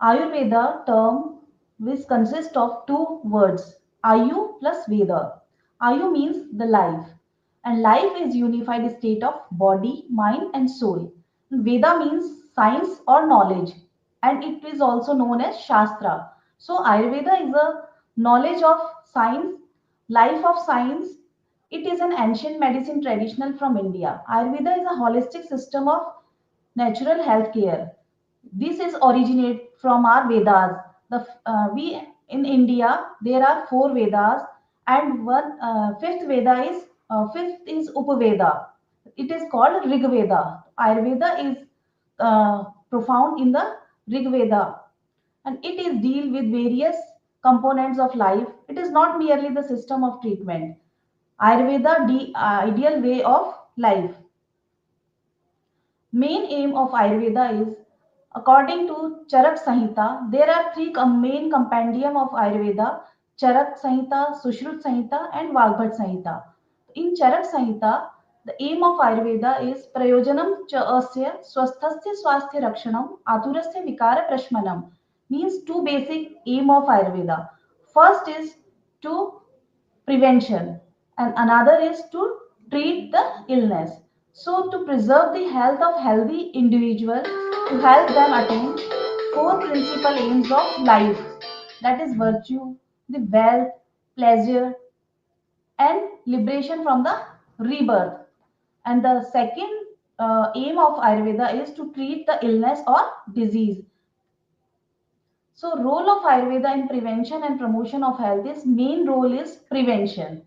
Ayurveda term which consists of two words, Ayu plus Veda. Ayu means the life, and life is unified state of body, mind, and soul. Veda means science or knowledge, and it is also known as Shastra. So, Ayurveda is a knowledge of science, life of science. It is an ancient medicine traditional from India. Ayurveda is a holistic system of natural health care. This is originate from our Vedas. We in India there are four Vedas, and one fifth Veda is Upaveda. It is called Rig Veda. Ayurveda is profound in the Rig Veda, and it is deal with various components of life. It is not merely the system of treatment. Ayurveda, the ideal way of life. Main aim of Ayurveda is, according to Charak Samhita, there are three main compendium of Ayurveda: Charak Samhita, Sushrut Samhita, and Vagbhat Samhita. In Charak Samhita, the aim of Ayurveda is Prayojanam cha asya swasthasya swasthya rakshanam aturasya vikara prashmanam, means two basic aim of Ayurveda. First is to prevention, and another is to treat the illness. So to preserve the health of healthy individual, to help them attain four principal aims of life, that is virtue, the wealth, pleasure, and liberation from the rebirth. And the second aim of Ayurveda is to treat the illness or disease. So role of Ayurveda in prevention and promotion of health is, main role is prevention.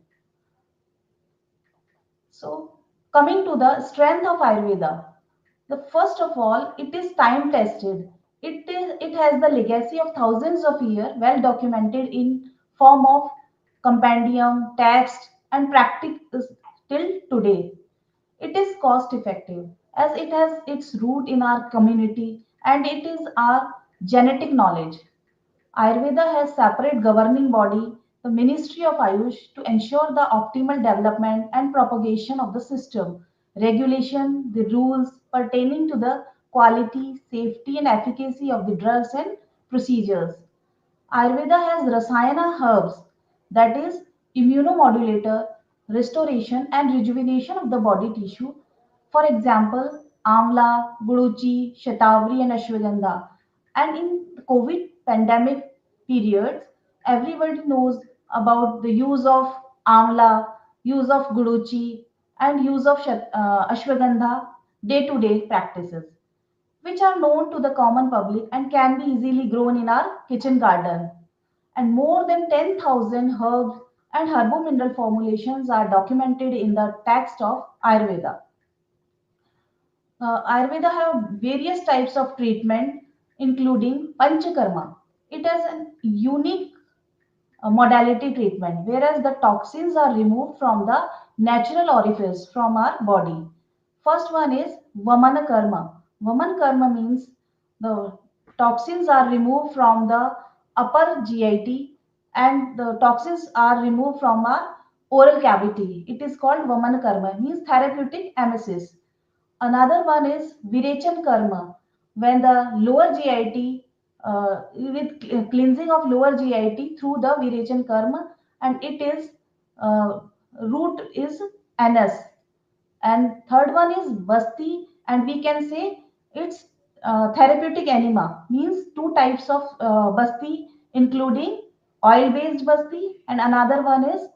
So, coming to the strength of Ayurveda, the first of all, it is time tested. It has the legacy of thousands of years, well documented in form of compendium, text, and practice till today. It is cost effective as it has its root in our community and it is our genetic knowledge. Ayurveda has separate governing body, the Ministry of AYUSH, to ensure the optimal development and propagation of the system, regulation, the rules pertaining to the quality, safety, and efficacy of the drugs and procedures. Ayurveda has Rasayana herbs, that is, immunomodulator, restoration, and rejuvenation of the body tissue. For example, Amla, Guduchi, Shatavari, and Ashwagandha. And in COVID pandemic periods, everybody knows about the use of Amla, use of Guduchi, and use of Ashwagandha day to day practices, which are known to the common public and can be easily grown in our kitchen garden. And more than 10,000 herbs and herbo-mineral formulations are documented in the text of Ayurveda. Ayurveda have various types of treatment, including Panchakarma. It has a unique modality treatment, whereas the toxins are removed from the natural orifice from our body. First one is Vamana Karma. Vaman Karma means the toxins are removed from the upper GIT and the toxins are removed from our oral cavity. It is called Vamana Karma, means therapeutic emesis. Another one is Virechan Karma, when the lower GIT, with cleansing of lower GIT through the Virechan Karma, and it is root is anus. And third one is Basti, and we can say it's therapeutic enema, means two types of Basti, including oil based Basti, and another one is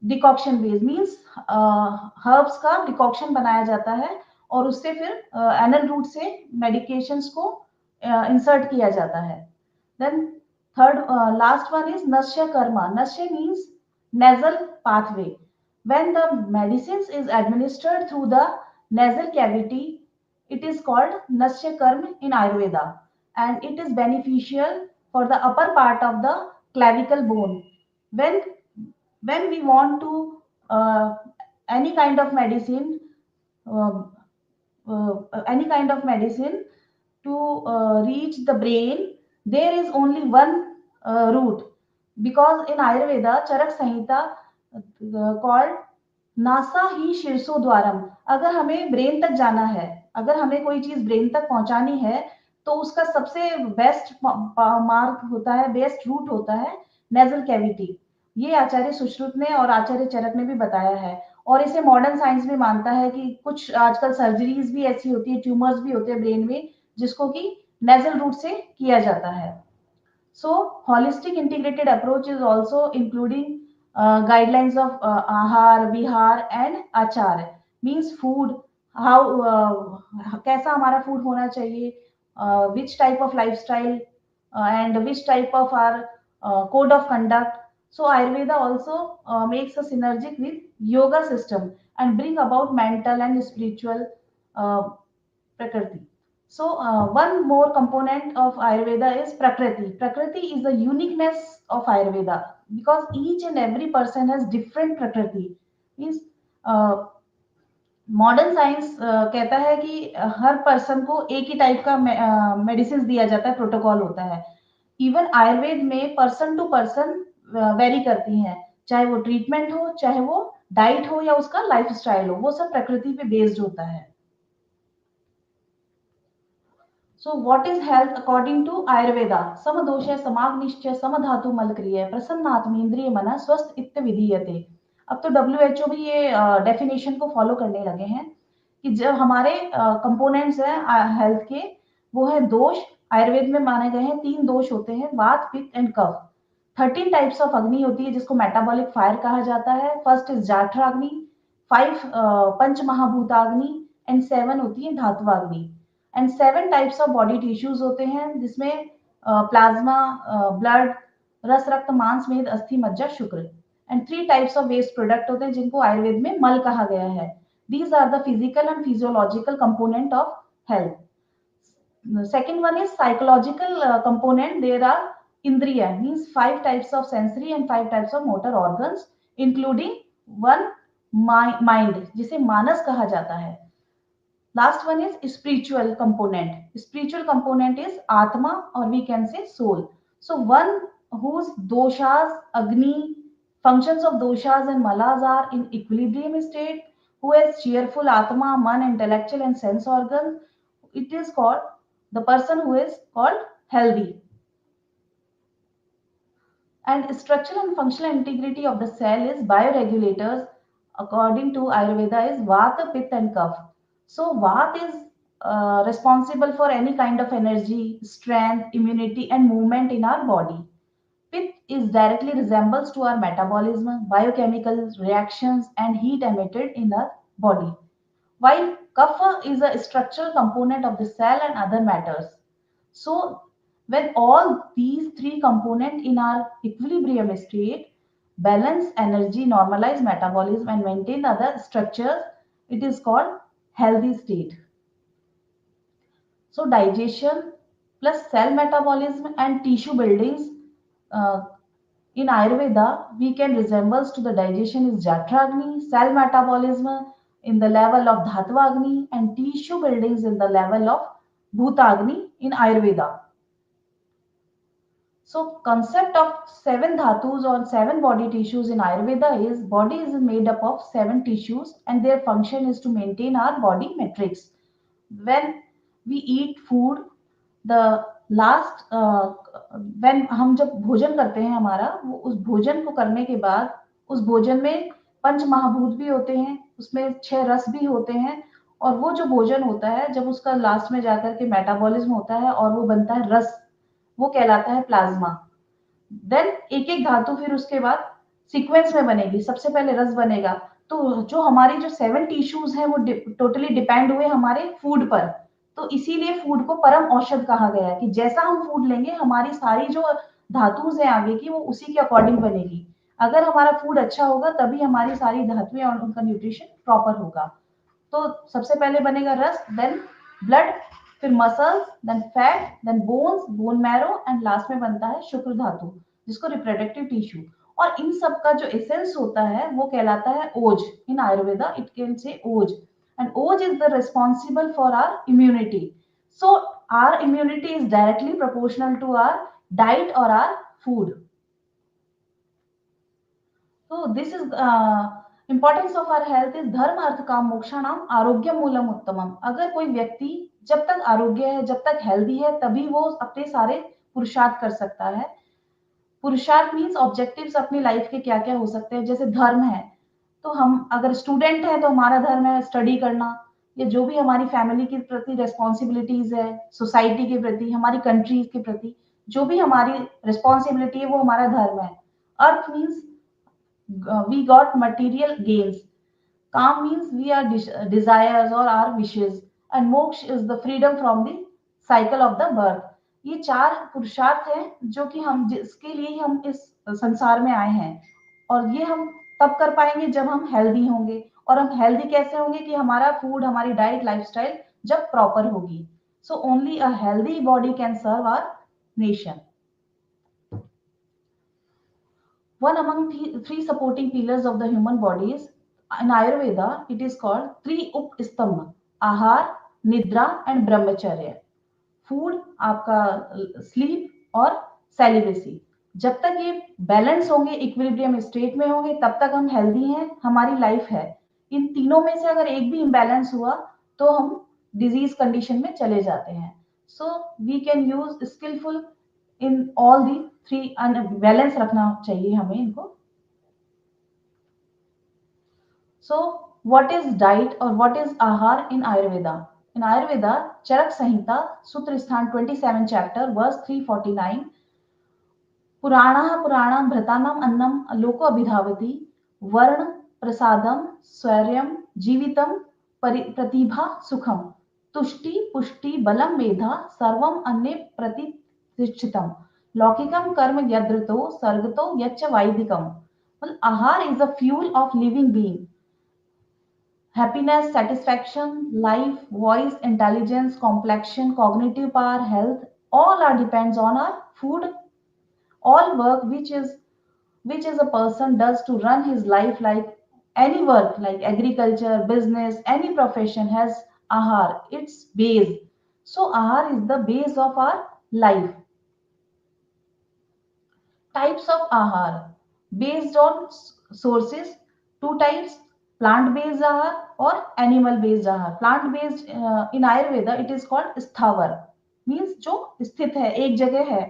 decoction base means herbs का decoction बनाया जाता है और उससे फिर anal route से medications को insert किया जाता है. Then third last one is नश्य कर्मा. नश्य means nasal pathway. When the medicines is administered through the nasal cavity, it is called nashya karma in Ayurveda, and it is beneficial for the upper part of the clavicle bone. When when we want to any kind of medicine, uh, any kind of medicine to reach the brain, there is only one route, because in Ayurveda Charak Samhita called नासा ही शीर्षो द्वारम. अगर हमें brain तक जाना है, अगर हमें कोई चीज ब्रेन तक पहुंचानी है, तो उसका सबसे बेस्ट मार्ग होता है, बेस्ट रूट होता है नेजल कैविटी। ये आचार्य सुश्रुत ने और आचार्य चरक ने भी बताया है, और इसे मॉडर्न साइंस भी मानता है कि कुछ आजकल सर्जरीज भी ऐसी होती है, ट्यूमर्स भी होते हैं ब्रेन में, जिसको कि नेजल रूट से किया जाता है। So, holistic integrated approach is also including guidelines of Aahaar, Vihar, and Achar. Means food, how कैसा हमारा food होना चाहिए, which type of lifestyle, and which type of our code of conduct. So Ayurveda also makes a synergic with yoga system and bring about mental and spiritual uh, prakriti. So, one more component of Ayurveda is Prakriti. Prakriti is the uniqueness of Ayurveda because each and every person has different Prakriti. Means modern science कहता है कि हर person को एक ही type का medicine दिया जाता है, protocol होता है। इवन आयुर्वेद में पर्सन टू पर्सन वेरी करती हैं, चाहे वो ट्रीटमेंट हो, चाहे वो डाइट हो, या उसका लाइफ स्टाइल हो, वो सब प्रकृति पे बेस्ड होता है। So what is health according to Ayurveda? समदोषे समाग्निश्च समधातु मलक्रिय प्रसन्नात्मेन्द्रिय मना स्वस्थ इत्त विधीयते। अब तो WHO भी ये डेफिनेशन को फॉलो करने लगे हैं कि जब हमारे कंपोनेंट्स हैं हेल्थ के, वो है दोष। आयुर्वेद में माने गए हैं 3 दोष होते हैं, वात, पित्त एंड कफ। 13 टाइप्स ऑफ अग्नि होती है जिसको मेटाबॉलिक फायर कहा जाता है। फर्स्ट इज जाठराग्नि, 5 पंच महाभूताग्नि एंड 7 होती है धात्वाग्नि। And 7 types of body tissues होते हैं जिसमें प्लाज्मा, ब्लड, रस, रक्त, मांस, मेद, अस्थि, मज्जा, शुक्र। And 3 types of waste product होते हैं जिनको आयुर्वेद में मल कहा गया है। These are the physical and physiological component of health. Second one is psychological component. There are indriya, means 5 types of sensory and 5 types of motor organs, including one mind, जिसे मानस कहा जाता है। Last one is spiritual component. Spiritual component is atma, or we can say soul. So one whose doshas, agni, functions of doshas and malas are in equilibrium state, who has cheerful atma, man, intellectual and sense organs, it is called the person who is called healthy. And structural and functional integrity of the cell is bioregulators according to Ayurveda is Vata, Pitta and Kapha. So Vata is responsible for any kind of energy, strength, immunity and movement in our body. Pitta is directly resembles to our metabolism, biochemical reactions and heat emitted in our body. While Kapha is a structural component of the cell and other matters. So when all these 3 components in our equilibrium state, balance energy, normalize metabolism and maintain other structures, it is called healthy state. So digestion plus cell metabolism and tissue buildings, uh, in Ayurveda, we can resembles to the digestion is Jatragni, cell metabolism in the level of Dhattvagni, and tissue buildings in the level of Bhutagni in Ayurveda. So concept of 7 dhatus or 7 body tissues in Ayurveda is body is made up of 7 tissues and their function is to maintain our body matrix. When we eat food, the last when हम जब भोजन करते हैं हमारा, वो उस भोजन को करने के बाद उस भोजन में पंच महाभूत भी होते हैं, उसमें 6 रस भी होते हैं, और वो जो भोजन होता है जब उसका लास्ट में जाकर के मेटाबॉलिज्म होता है और वो बनता है रस, वो कहलाता है प्लाज्मा। देन एक एक धातु फिर उसके बाद सीक्वेंस में बनेगी, सबसे पहले रस बनेगा। तो जो हमारी जो 7 टिश्यूज हैं वो टोटली डिपेंड हुए हमारे फूड पर। तो इसीलिए फूड को परम औषध कहा गया है कि जैसा हम फूड लेंगे हमारी सारी जो धातुज हैं आगे की वो उसी के अकॉर्डिंग बनेगी। अगर हमारा फूड अच्छा होगा तभी हमारी सारी धातुएं और उनका न्यूट्रिशन प्रॉपर होगा। तो सबसे पहले बनेगा रस, देन ब्लड, फिर muscles, then fat, then bones, bone marrow and last में बनता है शुक्र धातु जिसको रिप्रोडक्टिव टिश्यू। और इन सब का जो एसेंस होता है वो कहलाता है ओज। इन आयुर्वेदा इट कैन से ओज, एंड ओज is the responsible for our immunity. So our immunity is directly proportional to our diet और our food. So this is importance of our health is धर्म अर्थ काम मोक्षाणाम आरोग्य मूलम उत्तमम। अगर कोई व्यक्ति जब तक आरोग्य है, जब तक हेल्दी है, तभी वो अपने सारे पुरुषार्थ कर सकता है। पुरुषार्थ मीन्स ऑब्जेक्टिव्स अपनी लाइफ के क्या क्या हो सकते हैं। जैसे धर्म है, तो हम अगर स्टूडेंट है तो हमारा धर्म है स्टडी करना, या जो भी हमारी फैमिली के प्रति रेस्पॉन्सिबिलिटीज है, सोसाइटी के प्रति, हमारी कंट्री के प्रति जो भी हमारी रिस्पॉन्सिबिलिटी है, वो हमारा धर्म है। अर्थ means we got material gains, काम मीन्स वी आर डिजायर्स और आर विशेज, एंड मोक्ष is the freedom from the cycle of the birth. ये चार पुरुषार्थ हैं जो कि हम जिसके लिए हम इस संसार में आए हैं, और ये हम तब कर पाएंगे जब हम हेल्दी होंगे। और हम हेल्दी कैसे होंगे कि हमारा फूड, हमारी डाइट, लाइफस्टाइल जब प्रॉपर होगी। So only a healthy body can serve our nation. One among three supporting pillars of the human body is, in Ayurveda, it is called three up stambha: आहार, निद्रा and ब्रह्मचर्य। Food, आपका sleep और celibacy. जब तक ये balance होंगे, equilibrium state में होंगे, तब तक हम हेल्दी हैं, हमारी लाइफ है। इन तीनों में से अगर एक भी इम्बैलेंस हुआ तो हम डिजीज कंडीशन में चले जाते हैं। So we can use skilful in all the three, balance रखना चाहिए हमें इनको। सो व्हाट इज डाइट और what is aahar in Ayurveda? इन आयुर्वेदा, चरक संहिता, सूत्र स्थान 27 चैप्टर वर्स 349, पुराणः पुराणं भृतानाम अन्नम लोको अभिधावति, वर्ण प्रसादम स्वैर्यम जीवितम प्रतिभा सुखम, तुष्टि पुष्टि बलम मेधा सर्वम अन्य प्रतिष्ठितम, लौकिकम कर्म यद्रतो सर्गतो यच्च वैदिकम। मतलब आहार is the fuel of living being. Happiness, satisfaction, life, voice, intelligence, complexion, cognitive power, health, all are depends on our food. All work which is a person does to run his life, like any work like agriculture, business, any profession, has ahar, its base. So ahar is the base of our life. Types of ahar based on sources, two types: plant based ahar or animal based ahar. Plant based, in ayurveda it is called sthavar, means जो स्थित है, एक जगह है।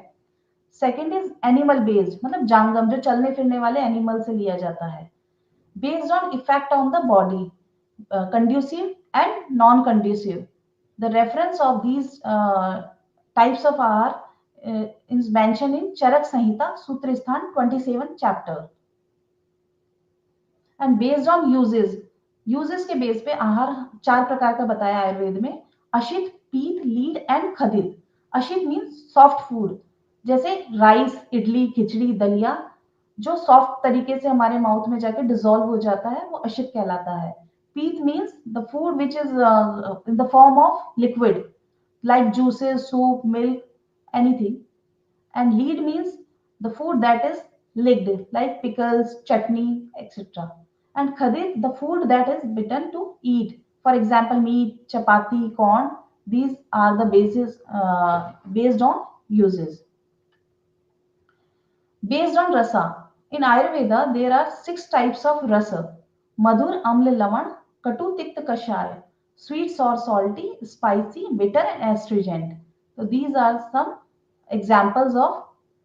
Second is animal based, मतलब जांगम, जो चलने फिरने वाले एनिमल से लिया जाता है। Based on effect on the body, conducive and non conducive. The reference of these types of आहार is mentioned in चरक संहिता, सूत्र स्थान 27 chapter. And based on uses के बेस पे आहार चार प्रकार का बताया आयुर्वेद में: अशित, पीत, लीड एंड खदित। अशित मीन्स सॉफ्ट फूड, जैसे राइस, इडली, खिचड़ी, दलिया, जो सॉफ्ट तरीके से हमारे माउथ में जाके डिसॉल्व हो जाता है, वो अशित कहलाता है। पीत means the food which is in the form of liquid, like juices, soup, milk, anything. And lead means the food that is licked, like pickles, chutney, etc. And khadit, the food that is bitten to eat, for example meat, chapati, corn. These are the basis based on uses. Based on rasa, in ayurveda there are 6 types of rasa: madhur, amla, lavan, katu, tikta, kashaya, sweet, sour, salty, spicy, bitter and astringent. So these are some examples of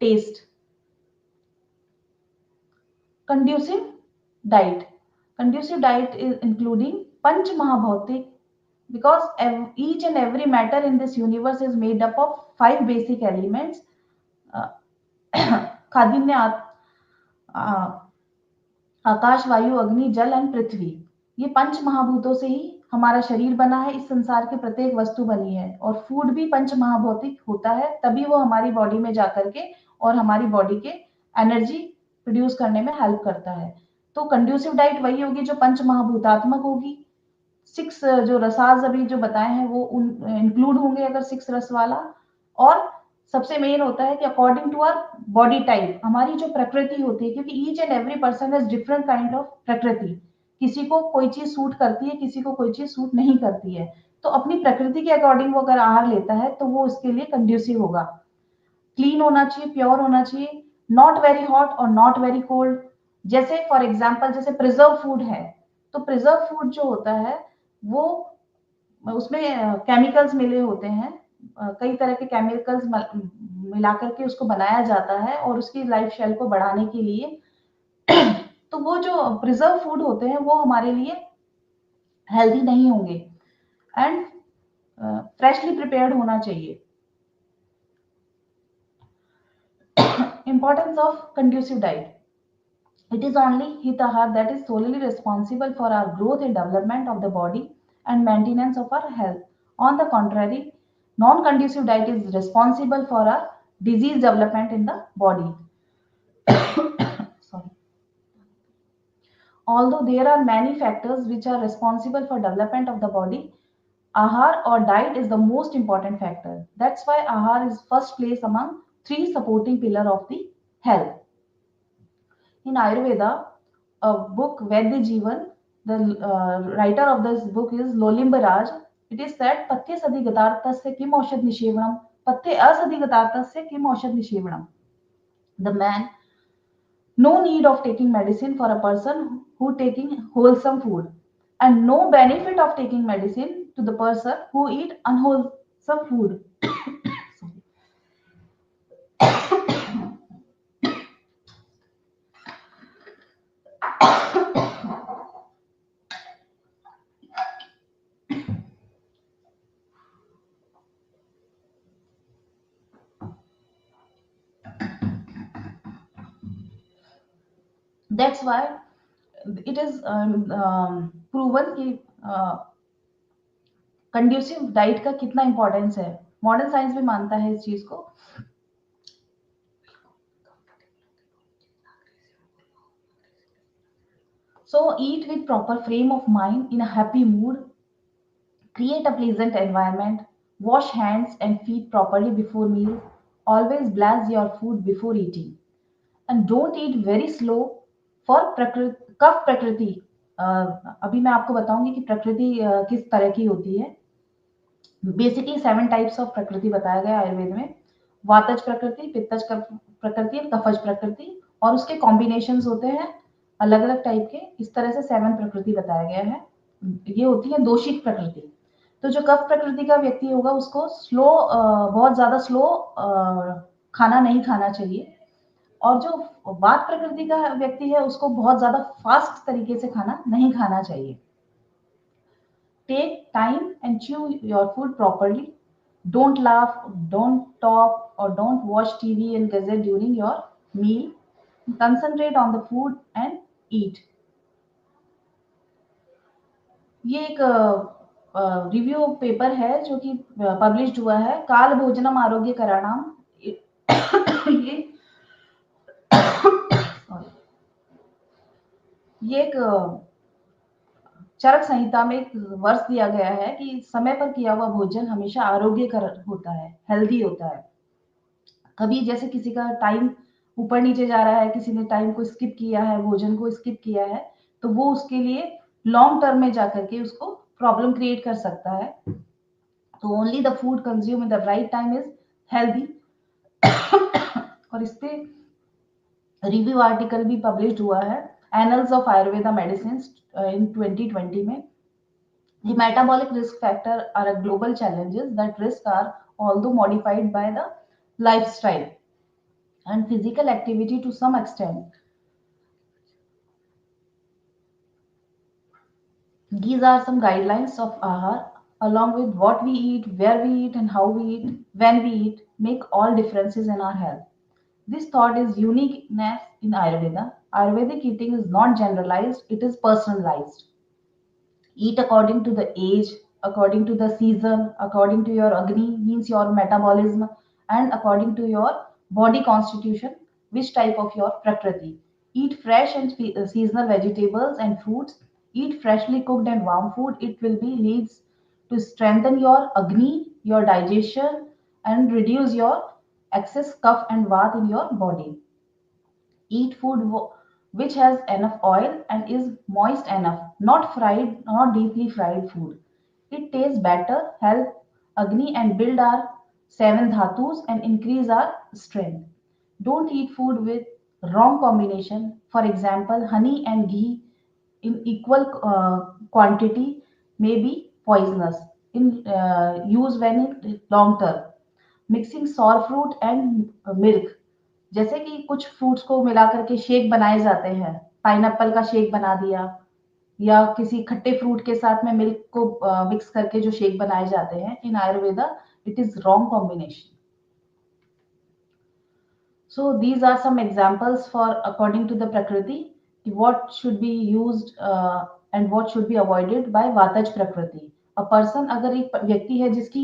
taste. Conducive diet. Conducive diet is including panch mahabhautik, because each and every matter in this universe is made up of 5 basic elements: खादिन्य, आकाश, वायु, अग्नि, जल and पृथ्वी। ये पंच महाभूतों से ही हमारा शरीर बना है, इस संसार की प्रत्येक वस्तु बनी है। और फूड भी पंच महाभौतिक होता है, तभी वो हमारी बॉडी में जाकर के और हमारी बॉडी के एनर्जी प्रोड्यूस करने में हेल्प करता है। तो कंड्यूसिव डाइट वही होगी जो पंच महाभूतात्मक होगी। 6 जो रसाज अभी जो बताए हैं वो इंक्लूड होंगे अगर 6 रस वाला। और सबसे मेन होता है कि according to our body type, हमारी जो प्रकृति होती है, क्योंकि each and every person has different kind of prakriti. किसी को कोई चीज सूट करती है, किसी को कोई चीज सूट नहीं करती है। तो अपनी प्रकृति के अकॉर्डिंग वो अगर आहार लेता है तो वो उसके लिए कंड्यूसिव होगा। क्लीन होना चाहिए, प्योर होना चाहिए, नॉट वेरी हॉट और नॉट वेरी कोल्ड। जैसे फॉर एग्जाम्पल, जैसे प्रिजर्व फूड है, तो प्रिजर्व फूड जो होता है वो उसमें केमिकल्स मिले होते हैं, कई तरह के केमिकल्स मिला करके उसको बनाया जाता है और उसकी लाइफ स्टाइल को बढ़ाने के लिए। तो वो जो प्रिजर्व फूड होते हैं वो हमारे लिए हेल्दी नहीं होंगे, एंड फ्रेशली प्रिपेयर्ड होना चाहिए। Importance of conducive diet. It is only Hitahar that is solely responsible for our growth and development of the body and maintenance of our health. On the contrary, non-conducive diet is responsible for our disease development in the body. Sorry. Although there are many factors which are responsible for development of the body, Ahar or diet is the most important factor. That's why Ahar is first place among three supporting pillar of the health. In Ayurveda, a book Vaidya Jeevan, the writer of this book is Lolimbaraj. It is said, Pathe Sadigatartasya Kim Aushad Nishevanam, Pathe Asadigatartasya Kim Aushad Nishevanam. The man, no need of taking medicine for a person who taking wholesome food, and no benefit of taking medicine to the person who eat unwholesome food. That's why it is proven कि conducive diet का कितना importance है। Modern science भी मानता है इस चीज को। So eat with proper frame of mind in a happy mood, create a pleasant environment, wash hands and feet properly before meals, always blast your food before eating, and don't eat very slow for प्रकृति कफ प्रकृति। अभी मैं आपको बताऊंगी कि प्रकृति किस तरह की होती है। बेसिकली 7 टाइप्स ऑफ प्रकृति बताया गया आयुर्वेद में। वातज प्रकृति, पित्तज प्रकृति और कफज प्रकृति, और उसके कॉम्बिनेशंस होते हैं अलग अलग टाइप के। इस तरह से 7 प्रकृति बताया गया है। ये होती है दोषित प्रकृति। तो जो कफ प्रकृति का व्यक्ति होगा उसको स्लो, बहुत ज्यादा स्लो खाना नहीं खाना चाहिए, और जो वात प्रकृति का व्यक्ति है उसको बहुत ज्यादा फास्ट तरीके से खाना नहीं खाना चाहिए। Take time and chew your food properly. Don't laugh, don't talk, or don't watch TV and gazette during your meal. Concentrate on the food and eat. ये एक रिव्यू पेपर है जो कि पब्लिश हुआ है, काल भोजनम आरोग्य कराणाम। ये ये एक चरक संहिता में एक वर्ष दिया गया है कि समय पर किया हुआ भोजन हमेशा आरोग्यकर होता है, हेल्दी होता है। कभी जैसे किसी का टाइम ऊपर नीचे जा रहा है, किसी ने टाइम को स्किप किया है, भोजन को स्किप किया है, तो वो उसके लिए लॉन्ग टर्म में जाकर के उसको प्रॉब्लम क्रिएट कर सकता है। तो only the food consume in the right time is healthy. और इस पे रिव्यू आर्टिकल भी पब्लिश हुआ है annuls of Ayurveda medicine in 2020 में। The metabolic risk factor are a global challenges that risk are although modified by the lifestyle and physical activity to some extent. These are some guidelines of Aahaar, along with what we eat, where we eat, and how we eat, when we eat, make all differences in our health. This thought is uniqueness in Ayurveda. Ayurvedic eating is not generalized, it is personalized. Eat according to the age, according to the season, according to your Agni, means your metabolism, and according to your body constitution, which type of your Prakriti. Eat fresh and seasonal vegetables and fruits. Eat freshly cooked and warm food. It will be leads to strengthen your Agni, your digestion, and reduce your excess cough and vat in your body. Eat food which has enough oil and is moist enough, not fried, not deeply fried food. It tastes better, help Agni and build our 7 dhatus and increase our strength. Don't eat food with wrong combination. For example, honey and ghee in equal quantity may be poisonous. in use when in long term. Mixing sour fruit and milk, जैसे कि कुछ fruits को मिला करके shake बनाए जाते हैं, pineapple का शेक बना दिया, या किसी खट्टे फ्रूट के साथ में मिल्क को मिक्स करके जो शेक बनाए जाते हैं, in Ayurveda it is wrong combination. So these are some examples for according to the Prakriti, what should be used and what should be avoided by Vataj Prakriti. A person, अगर एक व्यक्ति है जिसकी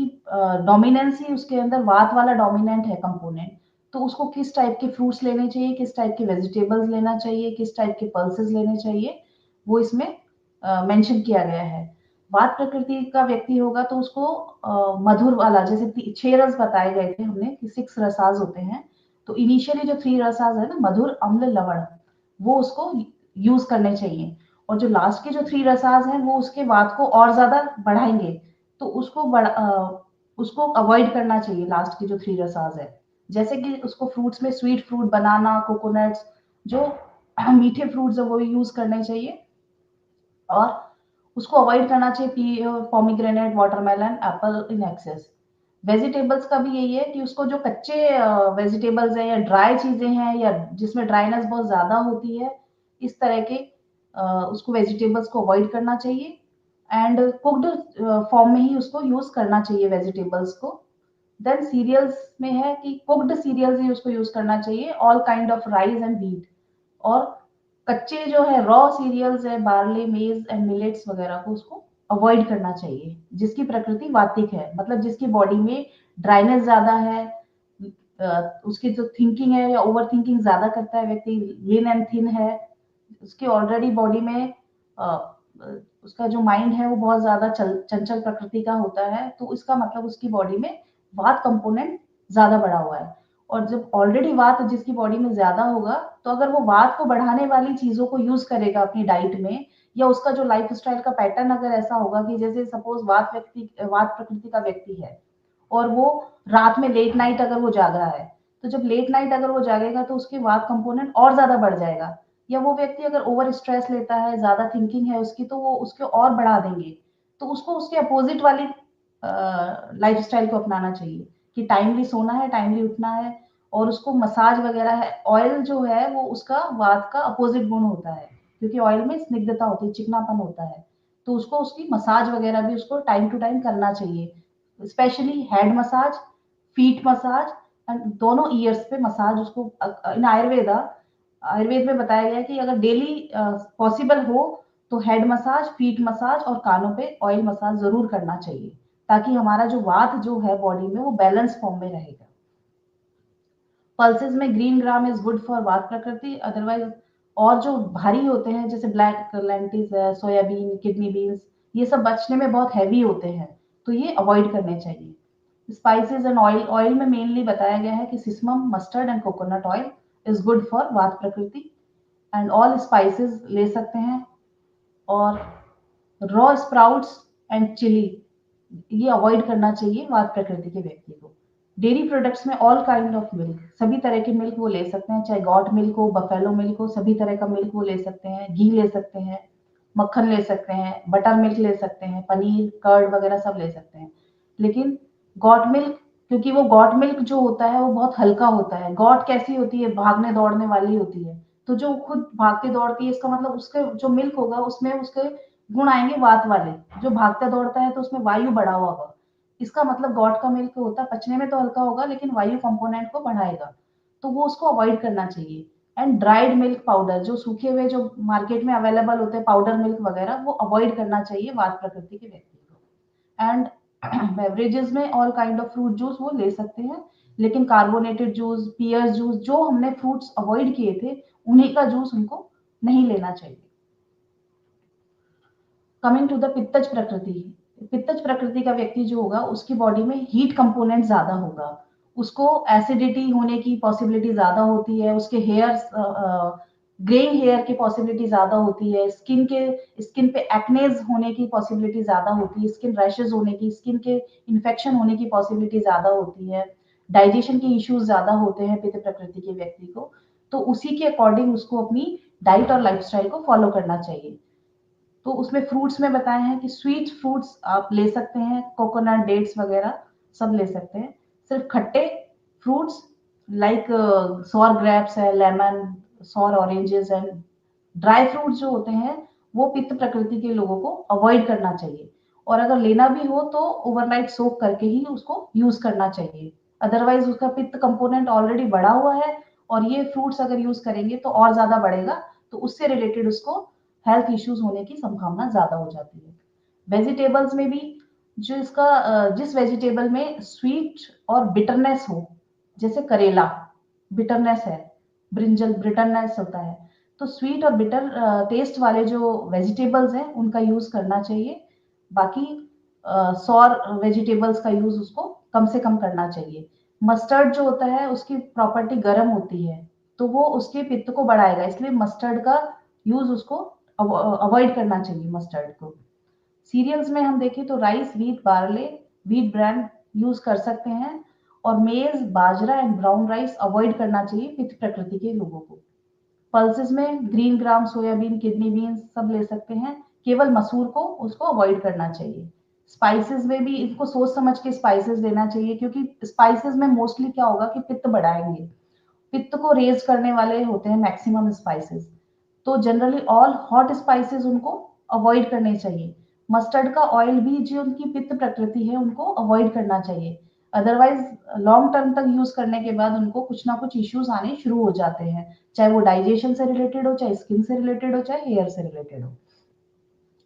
डोमिनेंस ही उसके अंदर वात वाला डोमिनेंट है कंपोनेंट, तो उसको किस टाइप के फ्रूट्स लेने चाहिए, किस टाइप के वेजिटेबल्स लेना चाहिए, किस टाइप के पल्सेस लेने चाहिए, वो इसमें मेंशन किया गया है. वात प्रकृति का व्यक्ति होगा तो उसको मधुर वाला, जैसे 6 रस बताए गए थे हमने कि 6 रसाज होते हैं, तो इनिशियली जो 3 रसाज है ना, मधुर, अम्ल, लवण, वो उसको यूज करने चाहिए. और जो लास्ट के जो 3 रसाज हैं वो उसके वात को और ज्यादा बढ़ाएंगे, तो उसको अवॉइड करना चाहिए. लास्ट के जो 3 रसाज है, जैसे कि उसको फ्रूट्स में स्वीट फ्रूट, बनाना, कोकोनट्स, जो मीठे फ्रूट्स है वो यूज करने चाहिए. और उसको अवॉइड करना चाहिए pomegranate, watermelon, apple in excess. Vegetables का भी यही है कि उसको जो कच्चे वेजिटेबल्स हैं या ड्राई चीजें हैं या जिसमें ड्राइनेस बहुत ज्यादा होती है, इस तरह के उसको वेजिटेबल्स को अवॉइड करना चाहिए. एंड कुक्ड फॉर्म में ही उसको यूज करना चाहिए वेजिटेबल्स को. देन सीरियल्स में है कि कुक्ड सीरियल्स ही उसको यूज करना चाहिए, all kind of rice and wheat. और कच्चे जो है रॉ सीरियल्स है, बार्ले, मेज एंड मिलेट्स वगैरह को उसको अवॉइड करना चाहिए, जिसकी प्रकृति वातिक है, मतलब जिसकी बॉडी में ड्राइनेस ज्यादा है, उसकी जो थिंकिंग है या ओवर थिंकिंग ज्यादा करता है व्यक्ति, लीन एंड थिन है, उसकी ऑलरेडी बॉडी में उसका जो माइंड है वो बहुत ज्यादा चंचल प्रकृति का होता है, तो इसका मतलब उसकी बॉडी में वात कंपोनेंट ज्यादा बढ़ा हुआ है. और जब ऑलरेडी वात जिसकी बॉडी में ज्यादा होगा, तो अगर वो वात को बढ़ाने वाली चीजों को यूज करेगा अपनी डाइट में, या उसका जो लाइफ स्टाइल का पैटर्न अगर ऐसा होगा कि जैसे सपोज वात प्रकृति का व्यक्ति है और वो रात में लेट नाइट अगर वो जाग रहा है, तो जब लेट नाइट अगर वो जागेगा तो उसके वात कंपोनेंट और ज्यादा बढ़ जाएगा. या वो व्यक्ति अगर ओवर स्ट्रेस लेता है, ज्यादा थिंकिंग है उसकी, तो वो उसके और बढ़ा देंगे. तो उसको उसके अपोजिट वाली लाइफ स्टाइल को अपनाना चाहिए कि टाइमली सोना है, टाइमली उठना है. और उसको मसाज वगैरह है, ऑयल जो है वो उसका वात का अपोजिट गुण होता है, क्योंकि ऑयल में स्निग्धता होती है, चिकनापन होता है. तो उसको उसकी मसाज वगैरह भी उसको टाइम टू टाइम करना चाहिए, specially head massage, feet massage and दोनों ईयर्स पे मसाज उसको. इन आयुर्वेद में बताया गया है कि अगर डेली पॉसिबल हो तो हेड मसाज, फीट मसाज और कानों पे ऑयल मसाज जरूर करना चाहिए, ताकि हमारा जो वात जो है बॉडी में वो बैलेंस फॉर्म में रहेगा. पल्सेस में green gram is good for vata प्रकृति, अदरवाइज और जो भारी होते हैं जैसे ब्लैक लेंटिस है, सोयाबीन, किडनी बीन्स, ये सब बचने में बहुत हैवी होते हैं, तो ये अवॉइड करने चाहिए. स्पाइसेस एंड ऑयल, ऑयल में मेनली बताया गया है कि sesame, mustard and coconut oil is good for vata prakriti. And all spices ले सकते हैं. और रॉ स्प्राउट्स एंड चिली ये अवॉइड करना चाहिए वात प्रकृति के व्यक्ति को. डेयरी प्रोडक्ट्स में ऑल काइंड ऑफ मिल्क, सभी तरह के मिल्क वो ले सकते हैं, चाहे गॉट मिल्क हो, बफेलो मिल्क हो, सभी तरह का मिल्क वो ले सकते हैं. घी ले सकते हैं, मक्खन ले सकते हैं, बटर मिल्क ले सकते हैं, पनीर, कर्ड वगैरह सब ले सकते हैं. लेकिन गॉट मिल्क, क्योंकि वो गॉट मिल्क जो होता है वो बहुत हल्का होता है. गॉट कैसी होती है, भागने दौड़ने वाली होती है, तो जो खुद भागती दौड़ती है, इसका मतलब उसके जो मिल्क होगा उसमें उसके गुण आएंगे वात वाले. जो भागता दौड़ता है तो उसमें वायु बढ़ा हुआ होगा, इसका मतलब गॉट का मिल्क होता है पचने में तो हल्का होगा लेकिन वायु कंपोनेंट को बढ़ाएगा, तो वो उसको अवॉइड करना चाहिए. एंड ड्राइड मिल्क पाउडर, जो सूखे हुए जो मार्केट में अवेलेबल होते हैं पाउडर मिल्क वगैरह, वो अवॉइड करना चाहिए वात प्रकृति के व्यक्ति को. एंड बेवरेजेस में all kind of fruit juice वो ले सकते हैं, लेकिन कार्बोनेटेड जूस, पियर जूस, जो हमने फ्रूट्स अवॉइड किए थे उन्हीं का जूस उनको नहीं लेना चाहिए. कमिंग टू द पित्तज प्रकृति, पित्तज प्रकृति का व्यक्ति जो होगा उसकी बॉडी में हीट कंपोनेंट ज्यादा होगा, उसको एसिडिटी होने की पॉसिबिलिटी ज्यादा होती है, उसके हेयर्स ग्रेइंग हेयर की पॉसिबिलिटी ज्यादा होती है, स्किन पे एक्नेज होने की पॉसिबिलिटी ज्यादा होती है, स्किन रैशेज होने की, स्किन के इन्फेक्शन होने की पॉसिबिलिटी ज्यादा होती है, डाइजेशन के इश्यूज ज्यादा होते हैं पित्त प्रकृति के व्यक्ति को. तो उसी के अकॉर्डिंग उसको अपनी डाइट और लाइफस्टाइल को फॉलो करना चाहिए. तो उसमें फ्रूट्स में बताए हैं कि स्वीट फ्रूट्स आप ले सकते हैं, कोकोनट, डेट्स वगैरह सब ले सकते हैं। सिर्फ खट्टे फ्रूट्स लाइक सॉर ग्रेप्स है, lemon, sour oranges and dry fruits जो होते हैं वो पित्त प्रकृति के लोगों को अवॉइड करना चाहिए। और अगर लेना भी हो तो ओवरनाइट सोक करके ही उसको यूज करना चाहिए। अदरवाइज उसका पित्त कंपोनेंट ऑलरेडी बढ़ा हुआ है और ये फ्रूट्स अगर यूज करेंगे तो और ज्यादा बढ़ेगा, तो उससे रिलेटेड उसको हेल्थ इश्यूज होने की संभावना ज्यादा हो जाती है। वेजिटेबल्स में भी जिस वेजिटेबल में स्वीट और बिटरनेस हो, जैसे करेला बिटरनेस है, ब्रिंजल बिटरनेस होता है, तो स्वीट और बिटर टेस्ट वाले जो वेजिटेबल्स हैं उनका यूज करना चाहिए। बाकी सॉर वेजिटेबल्स का यूज उसको कम से कम करना चाहिए। मस्टर्ड जो होता है उसकी प्रॉपर्टी गर्म होती है, तो वो उसके पित्त को बढ़ाएगा, इसलिए मस्टर्ड का यूज उसको अवॉइड करना चाहिए मस्टर्ड को। सीरियल्स में हम देखें तो rice, wheat, barley, wheat brand use कर सकते हैं। और मेज, बाजरा एंड ब्राउन राइस अवॉइड करना चाहिए पित्त प्रकृति के लोगों को। पल्सेस में green gram, soybean, kidney beans सब ले सकते हैं। केवल मसूर को उसको अवॉइड करना चाहिए। स्पाइसेस में भी इनको सोच समझ के स्पाइसेस लेना चाहिए, क्योंकि स्पाइसेस में मोस्टली क्या होगा कि पित्त बढ़ाएंगे, पित्त को रेज करने वाले होते हैं मैक्सिमम स्पाइसेस। तो जनरली ऑल हॉट स्पाइसेस उनको अवॉइड करने चाहिए। मस्टर्ड का ऑयल भी जो उनकी पित्त प्रकृति है उनको अवॉइड करना चाहिए। अदरवाइज लॉन्ग टर्म तक यूज करने के बाद उनको कुछ ना कुछ इश्यूज आने शुरू हो जाते हैं, चाहे वो डाइजेशन से रिलेटेड हो, चाहे स्किन से रिलेटेड हो, चाहे हेयर से रिलेटेड हो।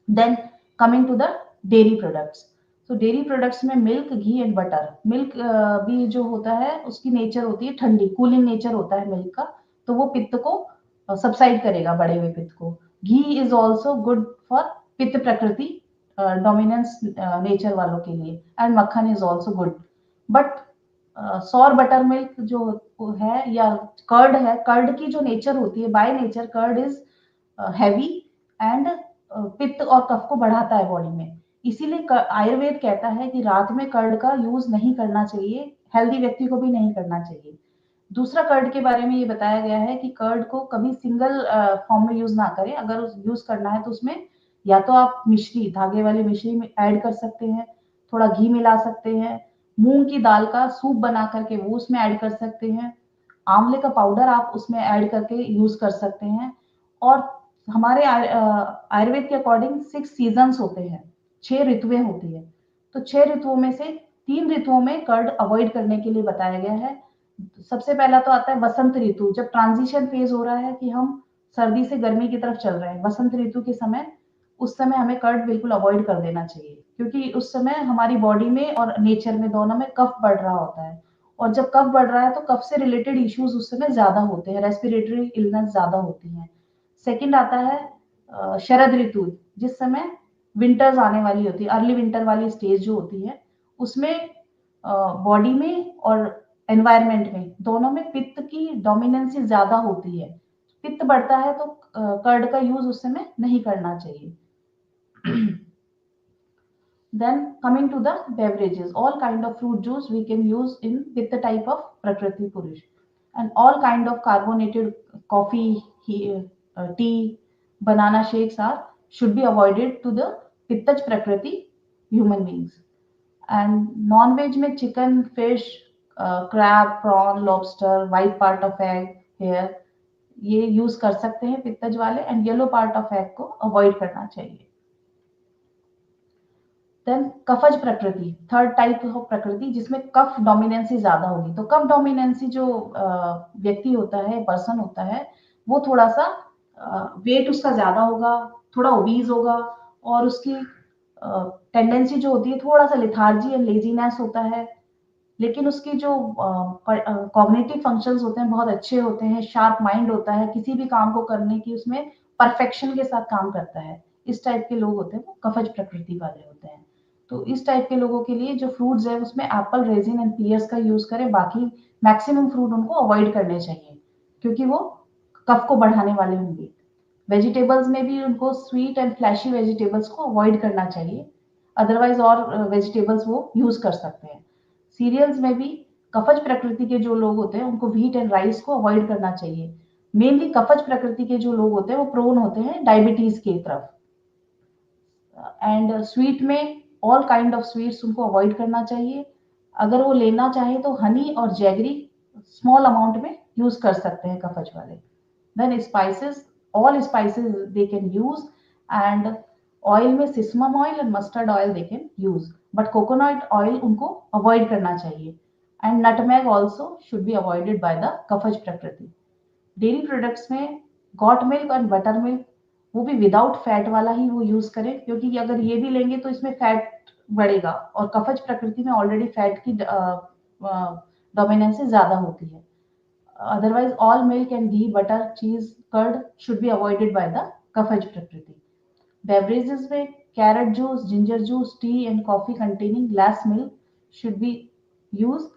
Then coming to the dairy products. तो डेयरी प्रोडक्ट्स में milk, ghee and butter. Milk भी जो होता है उसकी नेचर होती है ठंडी, कूलिंग नेचर होता है मिल्क का, तो वो पित्त को सबसाइड करेगा, बढ़े हुए पित्त को। Ghee is also good for pitta prakriti, dominance nature वालों के लिए। And makkhan is also good. But sour buttermilk जो है या कर्ड है, कर्ड की जो नेचर होती है, by nature curd is heavy and pitta और कफ को बढ़ाता है बॉडी में। इसीलिए आयुर्वेद कहता है कि रात में कर्ड का यूज नहीं करना चाहिए, हेल्दी व्यक्ति को भी नहीं करना चाहिए। दूसरा कर्ड के बारे में ये बताया गया है कि कर्ड को कभी सिंगल फॉर्म में यूज ना करें। अगर यूज करना है तो उसमें या तो आप मिश्री, धागे वाली मिश्री में ऐड कर सकते हैं, थोड़ा घी मिला सकते हैं, मूंग की दाल का सूप बना करके वो उसमें ऐड कर सकते हैं, आंवले का पाउडर आप उसमें ऐड करके यूज कर सकते हैं। और हमारे आयुर्वेद के अकॉर्डिंग 6 सीजन्स होते हैं, 6 ऋतुएं होती है। तो 6 ऋतुओं में से 3 ऋतुओं में कर्ड अवॉइड करने के लिए बताया गया है। सबसे पहला तो आता है वसंत ऋतु, जब ट्रांजिशन फेज हो रहा है कि हम सर्दी से गर्मी की तरफ चल रहे हैं, वसंत ऋतु के समय, उस समय हमें कर्ड बिल्कुल अवॉइड कर देना चाहिए, क्योंकि उस समय हमारी बॉडी में और नेचर में दोनों में कफ बढ़ रहा होता है। और जब कफ बढ़ रहा है तो कफ से रिलेटेड इश्यूज उस समय ज्यादा होते हैं, रेस्पिरेटरी इलनेस ज्यादा होती हैं। सेकंड आता है शरद ऋतु, जिस समय विंटर्स आने वाली होती है, अर्ली विंटर वाली स्टेज जो होती है, उसमें बॉडी में और एनवायरमेंट में दोनों में पित्त की डोमिनेंसी ज्यादा होती है। पित्त बढ़ता है तो कर्ड का यूज उस समय नहीं करना चाहिए। Then coming to the beverages, all kind of fruit juice we can use in with the type of Prakriti Purush, and all kind of carbonated coffee, tea, banana shakes are should be avoided to the Pittaj Prakriti human beings. And non-veg में chicken, fish, crab, prawn, lobster, white part of egg, hair, ये use कर सकते हैं पित्तज वाले, and yellow part of egg को avoid करना चाहिए। Then कफज प्रकृति, थर्ड टाइप ऑफ प्रकृति जिसमें कफ डोमिनेंसी ज्यादा होगी। तो कफ डोमिनेंसी जो व्यक्ति होता है, पर्सन होता है, वो थोड़ा सा वेट उसका ज्यादा होगा, थोड़ा ओबीज होगा, और उसकी टेंडेंसी जो होती है थोड़ा सा लिथार्जी एंड लेजीनेस होता है। लेकिन उसकी जो कॉग्निटिव फंक्शंस होते हैं बहुत अच्छे होते हैं, शार्प माइंड होता है, किसी भी काम को करने की उसमें परफेक्शन के साथ काम करता है। इस टाइप के लोग होते हैं वो कफज प्रकृति वाले होते हैं। तो इस टाइप के लोगों के लिए जो फ्रूट्स है उसमें एप्पल, रेजिन एंड पियर्स का यूज करें, बाकी मैक्सिमम फ्रूट उनको अवॉइड करने चाहिए, क्योंकि वो कफ को बढ़ाने वाले होंगे। वेजिटेबल्स में भी उनको स्वीट एंड फ्लैशी वेजिटेबल्स को अवॉइड करना चाहिए, अदरवाइज और वेजिटेबल्स वो यूज कर सकते हैं। सीरियल्स में भी कफज प्रकृति के जो लोग होते हैं उनको व्हीट एंड राइस को अवॉइड करना चाहिए। मेनली कफज प्रकृति के जो लोग होते हैं वो प्रोन होते हैं डायबिटीज की तरफ। एंड स्वीट में ऑल काइंड ऑफ स्वीट्स उनको अवॉइड करना चाहिए। अगर वो लेना चाहे तो हनी और जैगरी स्मॉल अमाउंट में यूज कर सकते हैं कफज वाले। Then spices, all spices they can use, and oil में sesame oil and mustard oil they can use, but coconut oil उनको अवॉइड करना चाहिए। And nutmeg also should be avoided by the kaphaja prakriti. Dairy products में got milk और butter milk, वो भी without fat वाला ही वो यूज करें, क्योंकि अगर ये भी लेंगे तो इसमें फैट बढ़ेगा, और कफज प्रकृति में ऑलरेडी फैट की डोमिनेंस ज्यादा होती है। Otherwise, all milk and ghee, butter, cheese, curd should be avoided by the Kafaj Prakriti. Beverages में carrot juice, ginger juice, tea and coffee containing glass milk should be used,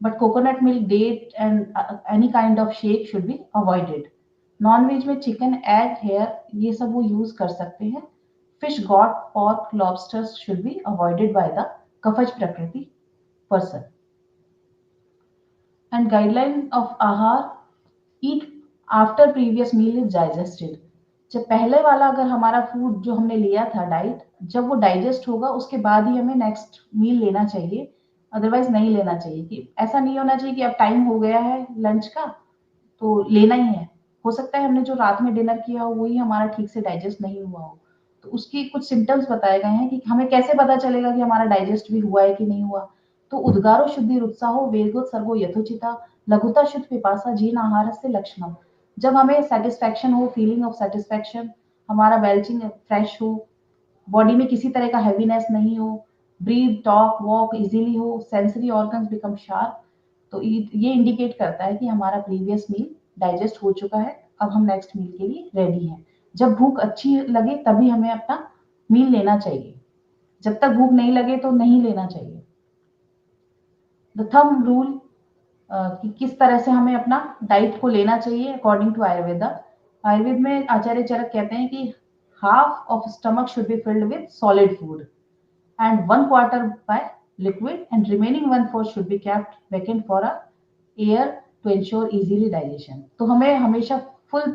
but coconut milk, date and any kind of shake should be avoided. Non-veg में chicken, egg, hare ये सब वो use कर सकते हैं. Fish, goat, pork, lobsters should be avoided by the Kafaj Prakriti person. And guideline of Aahaar, eat after previous meal is digested. जब पहले वाला अगर हमारा फूड जो हमने लिया था डाइट, जब वो डाइजेस्ट होगा उसके बाद ही हमें नेक्स्ट मील लेना चाहिए, अदरवाइज नहीं लेना चाहिए। कि ऐसा नहीं होना चाहिए कि अब टाइम हो गया है लंच का तो लेना ही है। हो सकता है हमने जो रात में डिनर किया हो वही हमारा ठीक से डाइजेस्ट नहीं हुआ हो, तो उसकी कुछ सिम्टम्स बताए गए हैं कि हमें कैसे पता चलेगा कि हमारा डाइजेस्ट भी हुआ है कि नहीं हुआ। तो उद्गारो शुद्धि उत्साहो वेगो सर्गो यथोचिता लघुता शुद्ध पिपासा जीन आहार से लक्षणम। जब हमें सेटिस्फैक्शन हो, फीलिंग ऑफ सेटिस्फैक्शन, हमारा बेल्चिंग फ्रेश हो, बॉडी में किसी तरह का हैवीनेस नहीं हो, ब्रीथ टॉक वॉक इजीली हो, सेंसरी ऑर्गन्स बिकम शार्प, तो ये इंडिकेट करता है कि हमारा प्रीवियस मील डाइजेस्ट हो चुका है, अब हम नेक्स्ट मील के लिए रेडी हैं। जब भूख अच्छी लगे तभी हमें अपना मील लेना चाहिए, जब तक भूख नहीं लगे तो नहीं लेना चाहिए। द थंब रूल, कि किस तरह से हमें अपना डाइट को लेना चाहिए अकॉर्डिंग टू आयुर्वेदा। आयुर्वेद में आचार्य चरक कहते हैं कि half of stomach should be filled with solid food and 1/4 by liquid, and remaining 1/4 should be kept vacant for a air to ensure easily digestion। तो हमें हमेशा फुल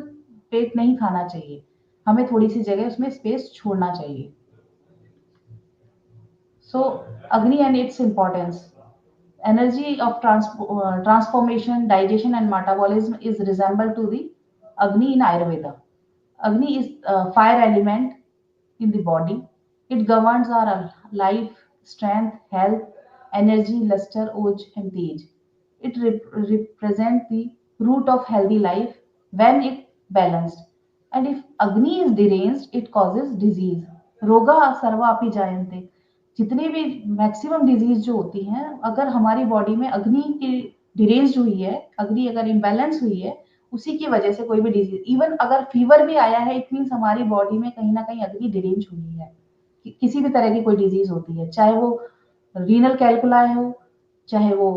पेट नहीं खाना चाहिए, हमें थोड़ी सी जगह उसमें स्पेस छोड़ना चाहिए। So Agni and its importance, energy of transformation, digestion and metabolism is resembled to the Agni in Ayurveda. Agni is a fire element in the body. It governs our life, strength, health, energy, luster, oj, and tej. It represents the root of healthy life when it balanced. And if Agni is deranged, it causes disease. रोगा सर्वा अपि जायन्ते। जितनी भी maximum disease जो होती हैं, अगर हमारी बॉडी में अग्नि की डिरेंज हुई है, अग्नि अगर इम्बैलेंस हुई है, उसी की वजह से कोई भी डिजीज, इवन अगर फीवर भी आया है, इट मीन्स हमारी बॉडी में कहीं ना कहीं अग्नि डिरेंज हुई है। किसी भी तरह की कोई डिजीज होती है, चाहे वो रीनल कैल्कुलाई हो, चाहे वो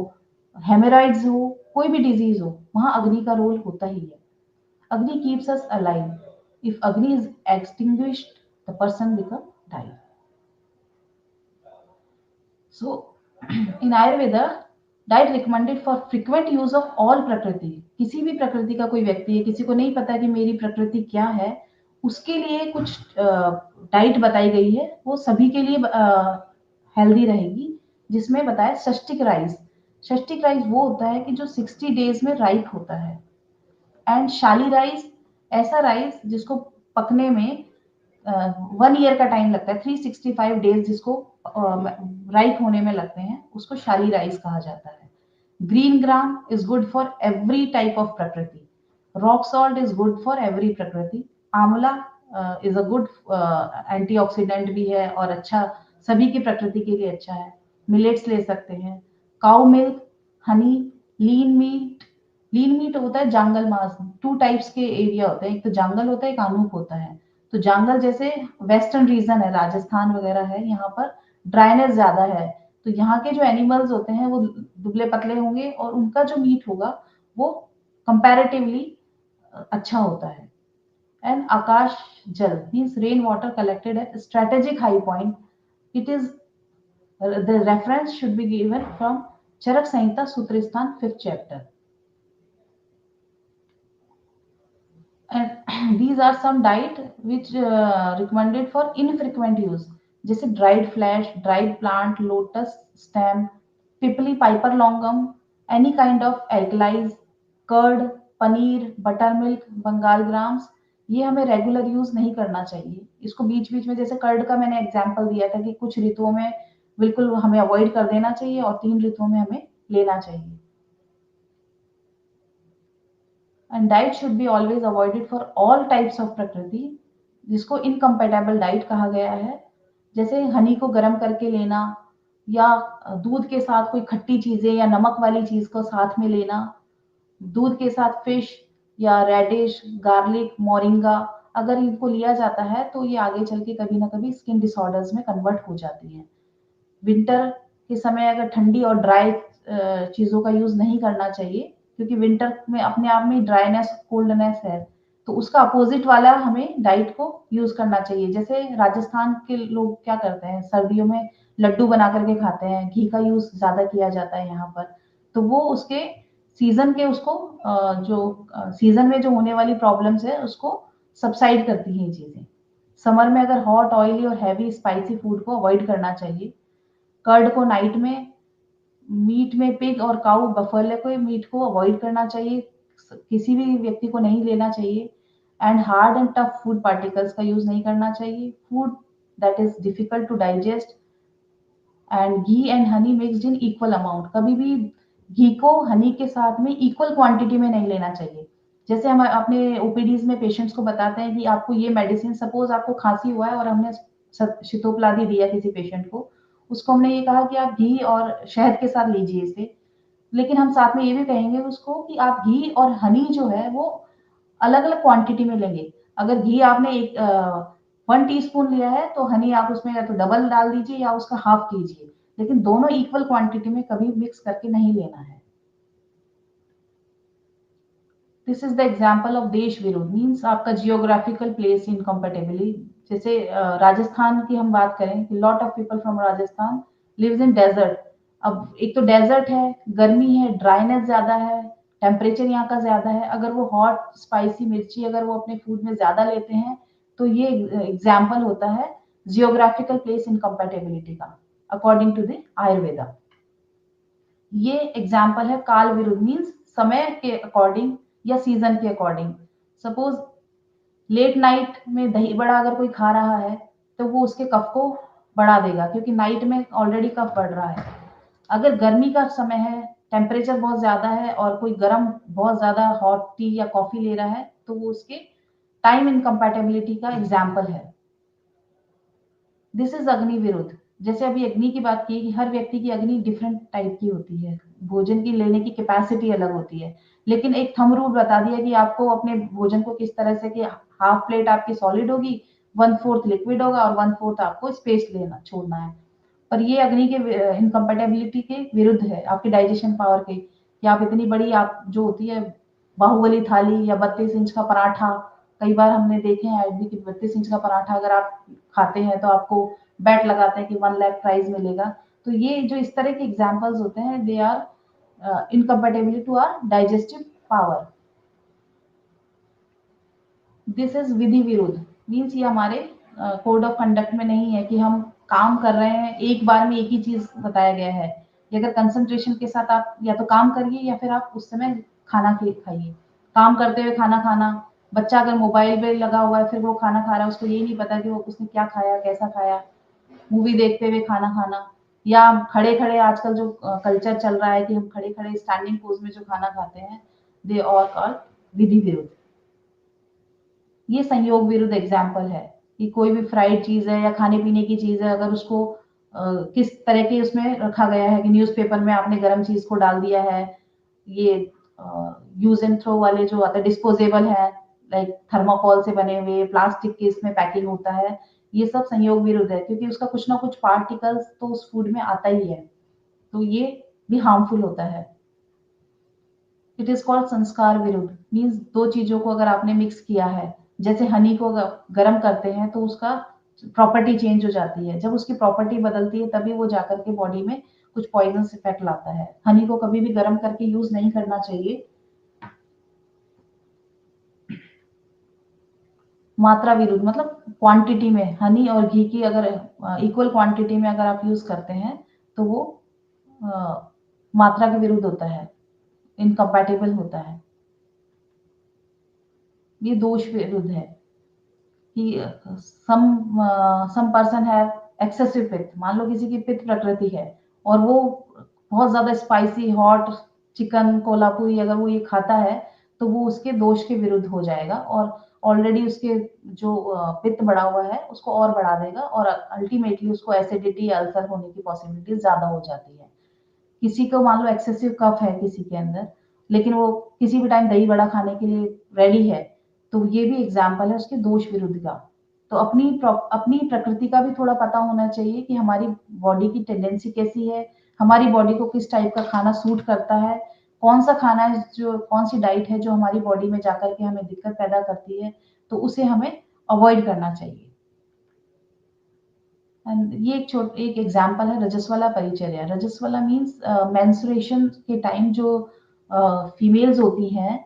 हेमोरॉइड्स हो, कोई भी डिजीज हो, वहां अग्नि का रोल होता ही है। अग्नि कीप्स अस अलाइव। इफ अग्नि is extinguished the person become died. So, in Ayurveda, diet recommended for frequent use of all प्रकृति। किसी भी प्रकृति का कोई व्यक्ति है, किसी को नहीं पता कि मेरी प्रकृति क्या है, उसके लिए कुछ डाइट बताई गई है, वो सभी के लिए हेल्दी रहेगी। जिसमें बताया षष्टिक राइस। षष्टिक राइस वो होता है कि जो 60 डेज में राइप होता है। एंड शाली राइस, ऐसा राइस जिसको पकने में 1 ईयर का टाइम लगता है, 365 डेज जिसको राइप होने में लगते हैं, उसको शाली राइस कहा जाता है। Green gram is good for every type of prakriti. Rock salt is good for every prakriti. Amla is a good antioxidant भी है और अच्छा सभी की प्रकृति के लिए अच्छा है। मिलेट्स ले सकते हैं। Cow milk, Honey, lean meat. Lean meat होता है जांगल मांस। 2 टाइप्स के एरिया होते हैं, एक तो जांगल होता है, एक आनूप होता है। तो जांगल जैसे वेस्टर्न रीजन है, राजस्थान वगैरह है, यहाँ पर ड्राइनेस ज्यादा है, तो यहाँ के जो एनिमल्स होते हैं वो दुबले पतले होंगे और उनका जो मीट होगा वो कंपैरेटिवली अच्छा होता है। And akash jal means rain water collected at strategic high point. It is the reference should be given from Charaka Samhita Sutra Sthana 5th chapter। And these are some diet which recommended for infrequent use, जैसे dried flesh, dried plant, lotus stem, pipili piper longum, any kind of alkalis, curd, paneer, buttermilk, Bengal grams, ये हमें regular use नहीं करना चाहिए। इसको बीच बीच में, जैसे curd का मैंने एग्जांपल दिया था कि कुछ ऋतुओं में बिल्कुल हमें अवॉइड कर देना चाहिए और 3 ऋतुओं में हमें लेना चाहिए। And diet should be always avoided for all types of प्रकृति, जिसको इनकम्पेटेबल डाइट कहा गया है। जैसे हनी को गर्म करके लेना, या दूध के साथ कोई खट्टी चीजें या नमक वाली चीज को साथ में लेना, दूध के साथ फिश या रेडिश, गार्लिक, मोरिंगा, अगर इनको लिया जाता है तो ये आगे चल के कभी ना कभी स्किन डिसऑर्डर्स में कन्वर्ट हो जाती है। विंटर के समय अगर ठंडी और ड्राई चीज़ों का यूज़ नहीं करना चाहिए, क्योंकि विंटर में अपने आप में ड्राइनेस, कोल्डनेस है, तो उसका अपोजिट वाला हमें डाइट को यूज़ करना चाहिए। जैसे राजस्थान के लोग क्या करते हैं, सर्दियों में लड्डू बना करके खाते हैं, घी का यूज़ ज़्यादा किया जाता है यहाँ पर, तो वो उसके सीजन के उसको जो सीजन में जो होने वाली प्रॉब्लम्स है उसको सबसाइड करती हैं ये चीज़ें। समर में अगर हॉट, ऑयली और हैवी स्पाइसी फूड को अवॉइड करना चाहिए। कर्ड को नाइट में, मीट में पिग और काऊ, बफेलो के मीट को अवॉइड करना चाहिए, किसी भी व्यक्ति को नहीं लेना चाहिए। And hard and tough food particles का यूज नहीं करना चाहिए। Food that is difficult to digest, and ghee and honey mixed in equal amount, कभी भी घी को हनी के साथ में इक्वल क्वांटिटी में नहीं लेना चाहिए। जैसे हम अपने ओपीडीज में पेशेंट्स को बताते हैं कि आपको ये मेडिसिन, सपोज आपको खांसी हुआ है और हमने शीतोपलादी दिया किसी पेशेंट को, उसको हमने ये कहा कि आप घी और शहद के साथ लीजिए इसे, लेकिन हम साथ में ये भी कहेंगे उसको कि आप घी और हनी जो है वो अलग अलग क्वांटिटी में लेंगे। अगर घी आपने एक 1 टीस्पून लिया है तो हनी आप उसमें या तो डबल डाल दीजिए या उसका हाफ कीजिए, लेकिन दोनों इक्वल क्वांटिटी में कभी मिक्स करके नहीं लेना है। This is the example of देश विरोध, मीन्स आपका जियोग्राफिकल प्लेस इनकम्पेटेबली। जैसे राजस्थान की हम बात करें कि lot of people from Rajasthan lives in desert. अब एक तो डेजर्ट है, गर्मी है, ड्राइनेस ज्यादा है, टेम्परेचर यहाँ का ज्यादा है, अगर वो हॉट स्पाइसी मिर्ची अगर वो अपने फूड में ज्यादा लेते हैं तो ये एग्जाम्पल होता है जियोग्राफिकल प्लेस इनकम्पेटेबिलिटी का, अकॉर्डिंग टू द आयुर्वेदा। ये एग्जाम्पल है काल विरुद्ध, मीन्स समय के अकॉर्डिंग या सीजन के अकॉर्डिंग। सपोज लेट नाइट में दही बड़ा अगर कोई खा रहा है तो वो उसके कफ को बढ़ा देगा, क्योंकि नाइट में ऑलरेडी कफ बढ़ रहा है। अगर गर्मी का समय है, टेम्परेचर बहुत ज्यादा है और कोई गर्म बहुत ज्यादा हॉट टी या कॉफी ले रहा है तो वो उसके टाइम इनकम्पैटिबिलिटी का एग्जाम्पल है। दिस इज अग्नि विरुद्ध। जैसे अभी अग्नि की बात की कि हर व्यक्ति की अग्नि डिफरेंट टाइप की होती है, भोजन की लेने की कैपेसिटी अलग होती है, लेकिन एक थंब रूल बता दिया कि आपको अपने भोजन को किस तरह से, कि हाफ प्लेट आपकी सॉलिड होगी, 1/4 लिक्विड होगा और 1/4 आपको स्पेस लेना छोड़ना है। पर ये अग्नि के इनकम्पेटेबिलिटी के विरुद्ध है, आपकी डाइजेशन पावर के, कि आप इतनी बड़ी, आप जो होती है बाहुबली थाली या 32 इंच का पराठा, कई बार हमने देखे हैं ऐड भी कि 32 इंच का पराठा अगर आप खाते हैं तो आपको बेट लगाते हैं कि 1 लाख प्राइज मिलेगा। तो ये जो इस तरह के एग्जाम्पल्स होते हैं, they are incompatibility to our digestive power. This is vidhi viruddha, means ये हमारे कोड ऑफ कंडक्ट में नहीं है कि हम काम कर रहे हैं एक बार में एक ही चीज बताया गया है। ये अगर कंसंट्रेशन के साथ आप या तो काम करिए या फिर आप उस समय खाना खाइए। काम करते हुए खाना खाना, बच्चा अगर मोबाइल पे लगा हुआ है फिर वो खाना खा रहा है, उसको ये नहीं पता कि वो उसने क्या खाया, कैसा खाया। मूवी देखते हुए खाना खाना, या खड़े खड़े आजकल जो कल्चर चल रहा है कि हम खड़े खड़े स्टैंडिंग पोज में जो खाना खाते हैं, दे ऑल कॉल्ड विधि विरुद्ध। ये संयोग विरुद्ध एग्जाम्पल है कि कोई भी फ्राइड चीज है या खाने पीने की चीज है, अगर उसको किस तरह के उसमें रखा गया है कि न्यूज़पेपर में आपने गर्म चीज को डाल दिया है, ये यूज एंड थ्रो वाले जो आते हैं डिस्पोजेबल है, लाइक थर्माकोल से बने हुए, प्लास्टिक के इसमें पैकिंग होता है, ये सब संयोग विरुद्ध है, क्योंकि उसका कुछ ना कुछ पार्टिकल्स तो उस फूड में आता ही है, तो ये भी हार्मफुल होता है। इट इज कॉल्ड संस्कार विरुद्ध, मीन्स दो चीजों को अगर आपने मिक्स किया है, जैसे हनी को गर्म करते हैं तो उसका प्रॉपर्टी चेंज हो जाती है, जब उसकी प्रॉपर्टी बदलती है तभी वो जाकर के बॉडी में कुछ पॉइजनस इफेक्ट लाता है। हनी को कभी भी गर्म करके यूज नहीं करना चाहिए। मात्रा विरुद्ध, मतलब क्वांटिटी में हनी और घी की अगर इक्वल क्वांटिटी में अगर आप यूज करते हैं तो वो मात्रा के विरुद्ध होता है, इनकम्पैटिबल होता है। ये दोष विरुद्ध है कि सम पर्सन हैव एक्सेसिव पित्त। मान लो किसी की पित्त प्रकृति है और वो बहुत ज्यादा स्पाइसी हॉट चिकन कोल्हापुरी अगर वो ये खाता है तो वो उसके दोष के विरुद्ध हो जाएगा और ऑलरेडी उसके जो पित्त बढ़ा हुआ है उसको और बढ़ा देगा और अल्टीमेटली उसको एसिडिटी अल्सर होने की पॉसिबिलिटी ज्यादा हो जाती है। किसी को मान लो एक्सेसिव कफ है किसी के अंदर, लेकिन वो किसी भी टाइम दही बड़ा खाने के लिए रेडी है, तो ये भी एग्जाम्पल है उसके दोष विरुद्ध का। तो अपनी प्रकृति का भी थोड़ा पता होना चाहिए कि हमारी बॉडी की टेंडेंसी कैसी है, हमारी बॉडी को किस टाइप का खाना सूट करता है, कौन सा खाना है, जो कौन सी डाइट है जो हमारी बॉडी में जाकर के हमें दिक्कत पैदा करती है, तो उसे हमें अवॉइड करना चाहिए। एंड ये एक एग्जाम्पल है रजस्वला परिचर्या। रजस्वला मीन्स मेंस्ट्रुएशन के टाइम जो फीमेल्स होती हैं,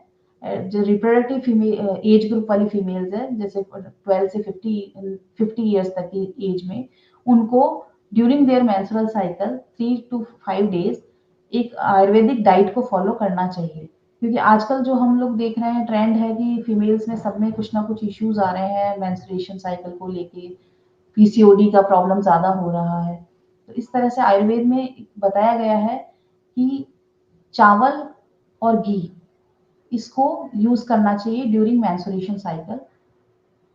जो रिप्रोडक्टिव फीमेल एज ग्रुप वाली फीमेल्स है, जैसे 12 से 50 ईयर्स तक की एज में, उनको during their menstrual cycle 3 to 5 days एक आयुर्वेदिक डाइट को फॉलो करना चाहिए। क्योंकि आजकल जो हम लोग देख रहे हैं ट्रेंड है कि फीमेल्स में सब में कुछ ना कुछ इश्यूज आ रहे हैं मेंस्ट्रुएशन साइकिल को लेके, पीसीओडी का प्रॉब्लम ज्यादा हो रहा है। तो इस तरह से आयुर्वेद में बताया गया है कि चावल और घी इसको यूज करना चाहिए ड्यूरिंग मेंस्ट्रुएशन साइकिल।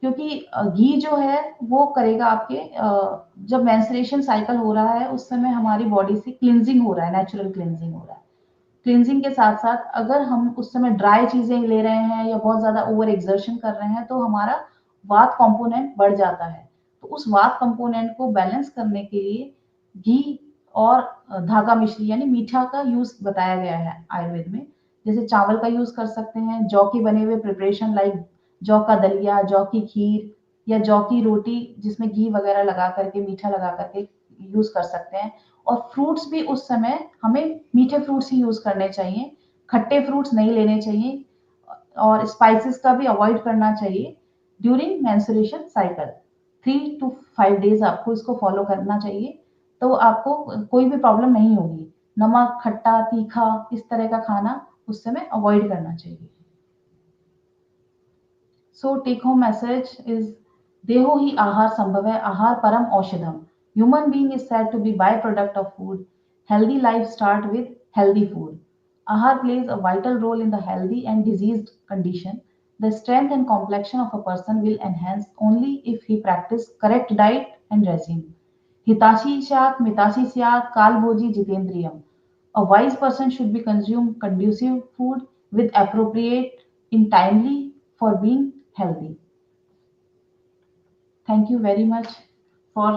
क्योंकि घी जो है वो करेगा आपके जब मेंस्ट्रुएशन साइकिल हो रहा है उस समय हमारी बॉडी से क्लिनजिंग हो रहा है, नेचुरल क्लिनजिंग हो रहा है। क्लिनजिंग के साथ साथ अगर हम उस समय ड्राई चीजें ले रहे हैं या बहुत ज्यादा ओवर एक्सर्शन कर रहे हैं तो हमारा वात कंपोनेंट बढ़ जाता है। तो उस वात कंपोनेंट को बैलेंस करने के लिए घी और धागा मिश्री यानी मीठा का यूज बताया गया है आयुर्वेद में। जैसे चावल का यूज कर सकते हैं, जौ के बने हुए प्रिपरेशन लाइक जौ का दलिया, जौ की खीर या जौ की रोटी जिसमें घी वगैरह लगा करके मीठा लगा करके यूज कर सकते हैं। और फ्रूट्स भी उस समय हमें मीठे फ्रूट्स ही यूज करने चाहिए, खट्टे फ्रूट्स नहीं लेने चाहिए और स्पाइसेस का भी अवॉइड करना चाहिए during menstruation cycle. 3 to 5 days आपको इसको फॉलो करना चाहिए, तो आपको कोई भी प्रॉब्लम नहीं होगी। नमक खट्टा तीखा इस तरह का खाना उस समय अवॉइड करना चाहिए। So take home message is Deho hi ahar sambhav hai, ahar param aushadham. Human being is said to be byproduct of food. Healthy life start with healthy food. Ahar plays a vital role in the healthy and diseased condition. The strength and complexion of a person will enhance only if he practice correct diet and regime. Hitashi syat mitashi syat kalbhoji jitendriyam. A wise person should be consume conducive food with appropriate in timely for being healthy. Thank you very much for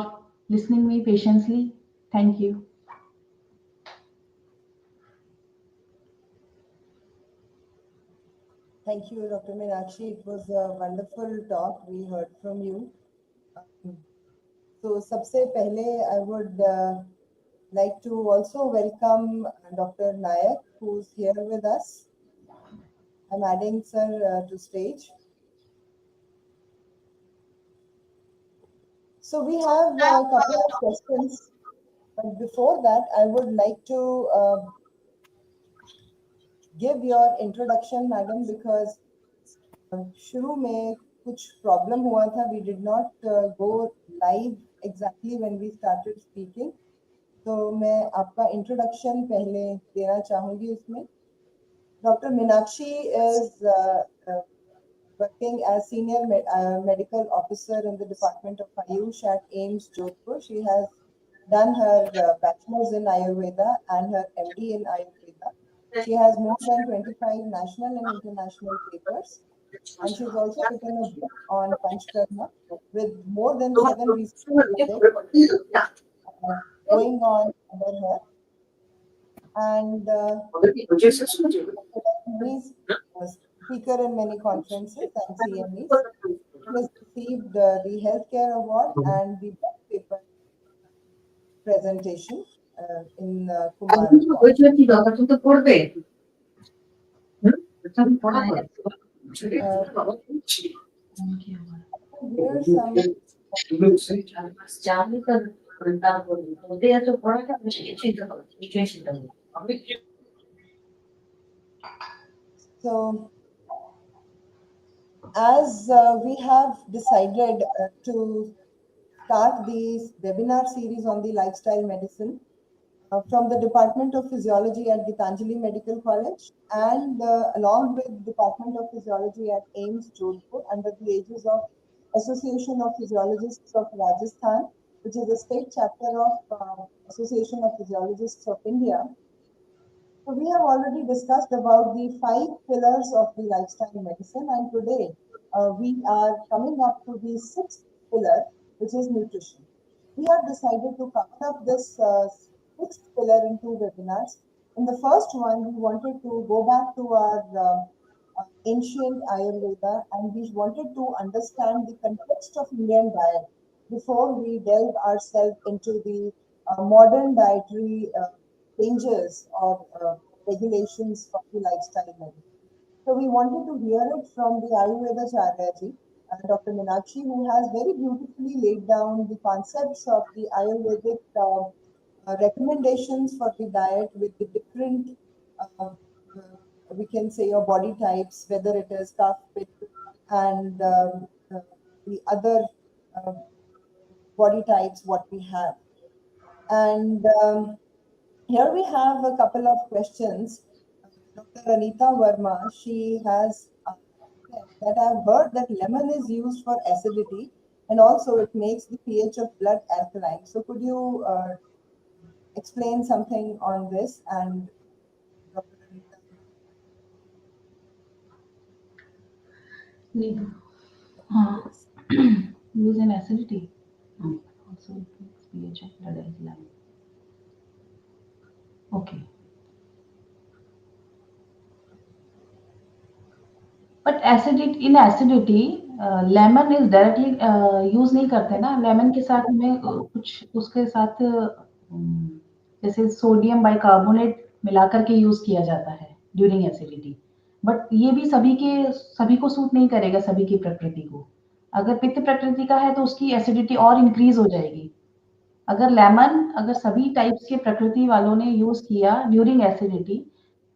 listening me patiently. Thank you. Thank you, Dr. Meenakshi. It was a wonderful talk we heard from you. So, सबसे पहले I would like to also welcome Dr. Nayak, who's here with us. I'm adding sir to stage. So we have a couple of questions, but before that, I would like to give your introduction, madam, because शुरू में कुछ problem हुआ था. We did not go live exactly when we started speaking. तो मैं आपका introduction पहले देना चाहूंगी उसमें. Dr. Meenakshi is working as senior medical officer in the department of AYUSH at AIIMS Jodhpur. She has done her bachelor's in Ayurveda and her MD in Ayurveda. She has more than 25 national and international papers. And she's also written a book on Panchkarma with more than 7 research projects going on under her. And he's a speaker in many conferences and CMEs. He has received the Healthcare Award and the Best Paper presentation in Kumar. here some. So, as we have decided to start this webinar series on the lifestyle medicine from the Department of Physiology at Gitanjali Medical College and along with Department of Physiology at AIIMS Jodhpur under the aegis of Association of Physiologists of Rajasthan, which is a state chapter of Association of Physiologists of India. So we have already discussed about the 5 pillars of the lifestyle medicine, and today we are coming up to the 6th pillar, which is nutrition. We have decided to cover up this 6th pillar in 2 webinars. In the first one, we wanted to go back to our ancient Ayurveda, and we wanted to understand the context of Indian diet before we delve ourselves into the modern dietary changes or regulations for the lifestyle medicine. So we wanted to hear it from the Ayurveda Charyaji, Dr. Meenakshi, who has very beautifully laid down the concepts of the Ayurvedic recommendations for the diet with the different, we can say, your body types, whether it is cough, pitta, and the other uh, body types what we have. And here we have a couple of questions. Dr. Anita Verma, she has said that I've heard that lemon is used for acidity and also it makes the pH of blood alkaline. So could you explain something on this? And Dr. Anita. Use in acidity. Also it makes pH of blood alkaline. Okay. But acidity in acidity lemon is directly use नहीं करते ना lemon के साथ हमें कुछ उसके साथ जैसे सोडियम बाइकार्बोनेट मिलाकर के यूज किया जाता है ड्यूरिंग एसिडिटी बट ये भी सभी को सूट नहीं करेगा सभी की प्रकृति को अगर पित्त प्रकृति का है तो उसकी एसिडिटी और इंक्रीज हो जाएगी अगर सभी टाइप्स के प्रकृति वालों ने यूज किया ड्यूरिंग एसिडिटी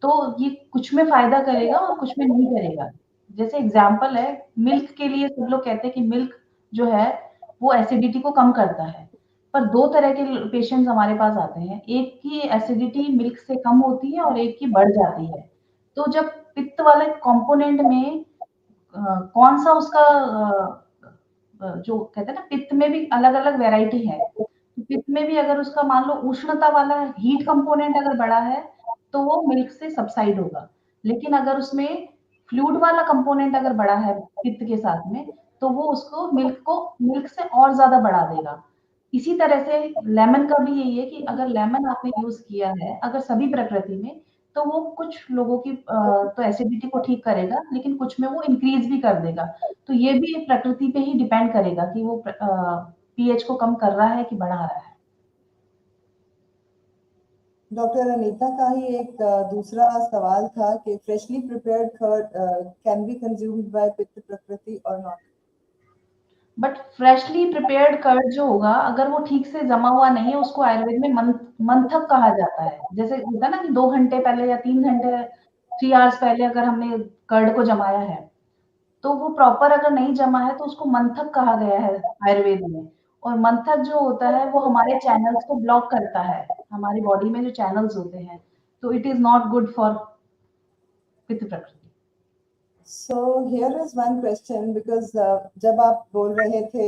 तो ये कुछ में फायदा करेगा और कुछ में नहीं करेगा जैसे एग्जाम्पल है मिल्क के लिए सब लोग कहते हैं कि मिल्क जो है वो एसिडिटी को कम करता है पर 2 तरह के पेशेंट्स हमारे पास आते हैं एक की एसिडिटी मिल्क से कम होती है और एक की बढ़ जाती है तो जब पित्त वाले कंपोनेंट में कौन सा उसका जो कहते हैं ना पित्त में भी अलग अलग वेराइटी है पित्त में भी अगर उसका मान लो उष्णता वाला हीट कंपोनेंट अगर बड़ा है तो वो मिल्क से सबसाइड होगा लेकिन अगर उसमें फ्लूइड वाला कंपोनेंट अगर बड़ा है पित्त के साथ में तो वो उसको मिल्क से और ज्यादा बढ़ा देगा इसी तरह से लेमन का भी यही है कि अगर लेमन आपने यूज किया है अगर सभी प्रकृति में तो वो कुछ लोगों की तो एसिडिटी को ठीक करेगा लेकिन कुछ में वो इंक्रीज भी कर देगा तो ये भी प्रकृति पे ही डिपेंड करेगा कि वो पीएच को कम कर रहा है कि बढ़ा रहा है डॉक्टर अनीता का ही एक दूसरा सवाल था कि freshly prepared curd can be consumed by pitta prakriti और not but freshly prepared curd जो होगा अगर वो ठीक से जमा हुआ नहीं है उसको आयुर्वेद में मंथक कहा जाता है जैसे होता है ना कि 2 घंटे पहले या 3 घंटे 3 आवर्स पहले अगर हमने कर्ड को जमाया है तो वो प्रॉपर अगर नहीं जमा है तो उसको मंथक कहा गया है आयुर्वेद में और मंथक जो होता है वो हमारे चैनल्स को ब्लॉक करता है हमारी बॉडी में जो चैनल्स होते हैं तो it is not good for pitta प्रकृति So here is one question because जब आप बोल रहे थे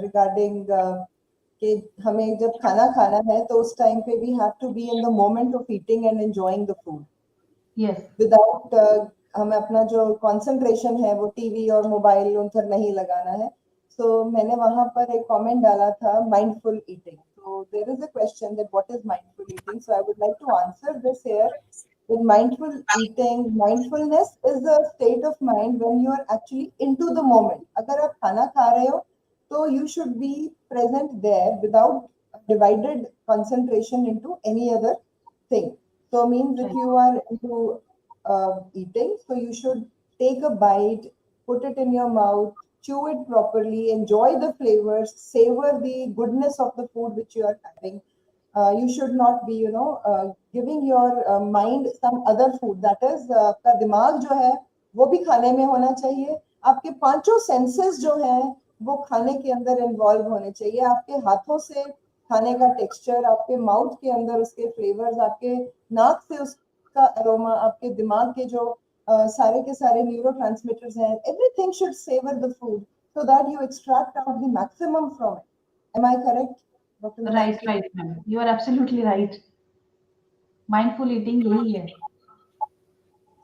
regarding कि हमें जब खाना खाना है तो उस टाइम पे we have to be in the moment of eating and enjoying the food. Yes. Without हमें अपना जो concentration है वो टीवी और मोबाइल उन पर नहीं लगाना है. So मैंने वहाँ पर एक comment डाला था mindful eating. So there is a question that what is mindful eating? So I would like to answer this here. With mindful eating, mindfulness is a state of mind when you are actually into the moment. अगर आप खाना खा रहे हो, तो you should be present there without divided concentration into any other thing. So means if you are into eating, so you should take a bite, put it in your mouth, chew it properly, enjoy the flavors, savor the goodness of the food which you are having. You should not be, giving your mind some other food. That is, आपका दिमाग जो है वो भी खाने में होना चाहिए. आपके पांचों सेंसेस जो हैं वो खाने के अंदर इन्वॉल्व होने चाहिए. आपके हाथों से खाने का टेक्सचर, आपके माउथ के अंदर उसके फ्लेवर्स, आपके नाक से उसका अरोमा, आपके दिमाग के जो सारे के सारे न्यूरोट्रांसमीटर्स हैं, everything should savour the food so that you extract out the maximum from it. Am I correct, Dr. Right, Meenakshi? right, ma'am. You are absolutely right. Mindful eating यही है.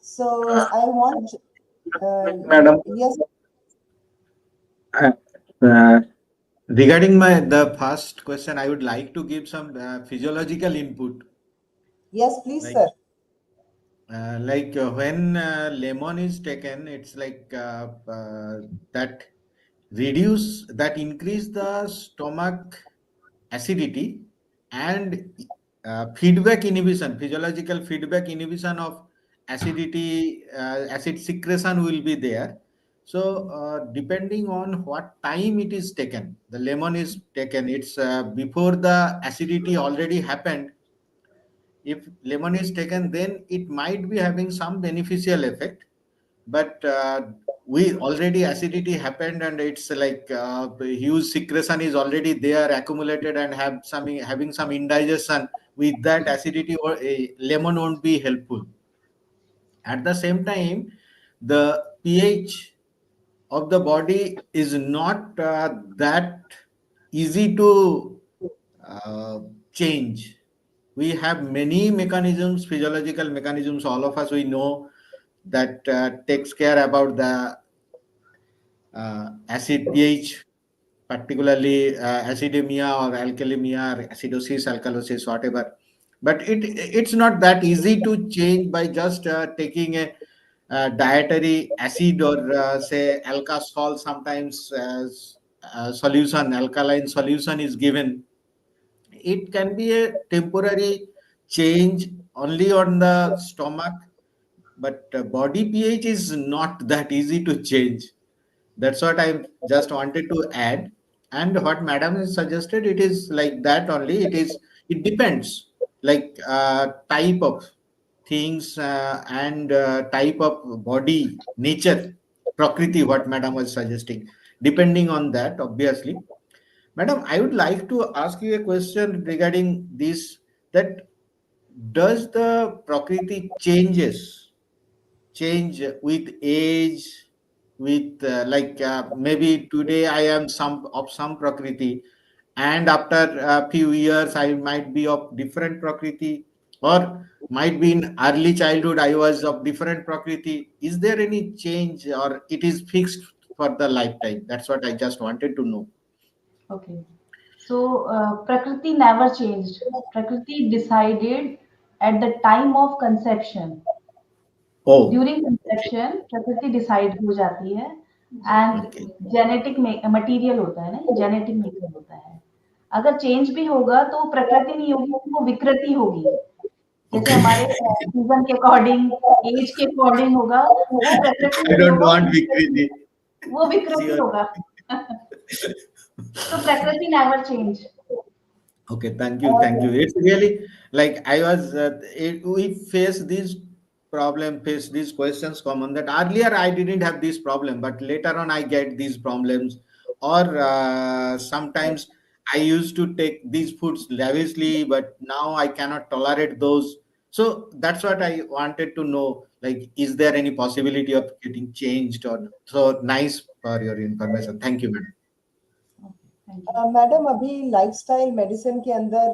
So I want, Madam, yes, uh, uh, regarding the first question, I would like to give some physiological input. yes, please, Like sir. when lemon is taken, it's like that increase the stomach acidity and feedback inhibition, physiological feedback inhibition of acidity, acid secretion will be there. So depending on what time it is taken, the lemon is taken, it's before the acidity already happened. If lemon is taken, then it might be having some beneficial effect, but we already acidity happened and it's like huge secretion is already there accumulated and have some having some indigestion. With that acidity, or a lemon won't be helpful. At the same time, the pH of the body is not that easy to uh, change. We have many mechanisms, physiological mechanisms, all of us we know, that takes care about the acid pH, particularly acidemia or alkalemia or acidosis, alkalosis, whatever. But it's not that easy to change by just taking a dietary acid or say alkasol. Sometimes solution, alkaline solution is given. It can be a temporary change only on the stomach, but body pH is not that easy to change. That's what I just wanted to add. And what madam has suggested, it is like that only. It depends, like type of things and type of body nature, prakriti, what madam was suggesting. Depending on that, obviously. Madam, I would like to ask you a question regarding this, that does the prakriti change with age, with maybe today I am some prakriti, and after a few years I might be of different prakriti, or might be in early childhood I was of different prakriti. Is there any change or it is fixed for the lifetime? That's what I just wanted to know. Okay. So Prakriti never changed. Prakriti decided at the time of conception. Oh, During conception प्रकृति decide हो जाती है okay. And genetic material होता है ना, genetic maker होता है. अगर चेंज भी होगा तो वो प्रकृति नहीं होगी, वो विकृति होगी. जैसे Okay. हमारे सीजन के अकॉर्डिंग, एज के अकॉर्डिंग होगा, वो प्रकृति I नहीं don't होगा, want Vikriti. वो विकृति Sure. होगा. तो प्रकृति never change. Okay, thank you, thank you. It's really like I was. We face these questions common, that earlier I didn't have this problem, but later on I get these problems, or sometimes I used to take these foods lavishly, but now I cannot tolerate those. So that's what I wanted to know. Like, is there any possibility of getting changed or not? So nice for your information. Thank you, madam. Thank you. Madam अभी lifestyle medicine के अंदर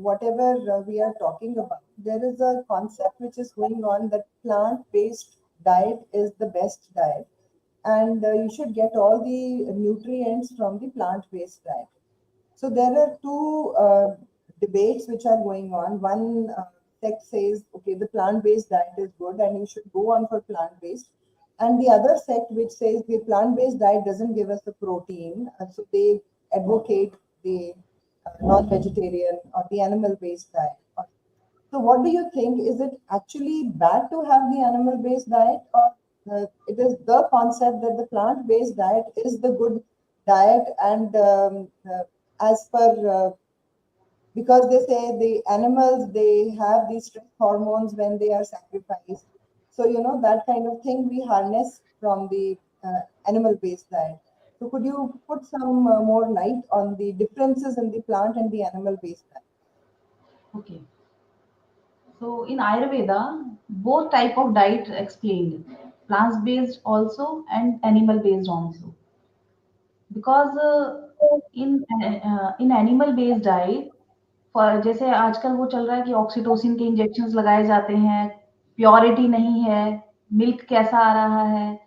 whatever we are talking about, there is a concept which is going on that plant based diet is the best diet, and you should get all the nutrients from the plant based diet. So there are two debates which are going on. One sect says, okay, the plant-based diet is good and you should go on for plant-based. And the other sect which says the plant-based diet doesn't give us the protein. So they advocate the non-vegetarian or the animal-based diet. So what do you think? Is it actually bad to have the animal-based diet? Or it is the concept that the plant-based diet is the good diet, and as per because they say the animals, they have these stress hormones when they are sacrificed. So that kind of thing we harness from the animal-based diet. So could you put some more light on the differences in the plant and the animal-based diet? Okay. So in Ayurveda, both type of diet explained, plant-based also and animal-based also. Because in animal-based diet, जैसे आजकल वो चल रहा है कि oxytocin के injections लगाए जाते हैं, प्योरिटी नहीं है, मिल्क कैसा आ रहा है,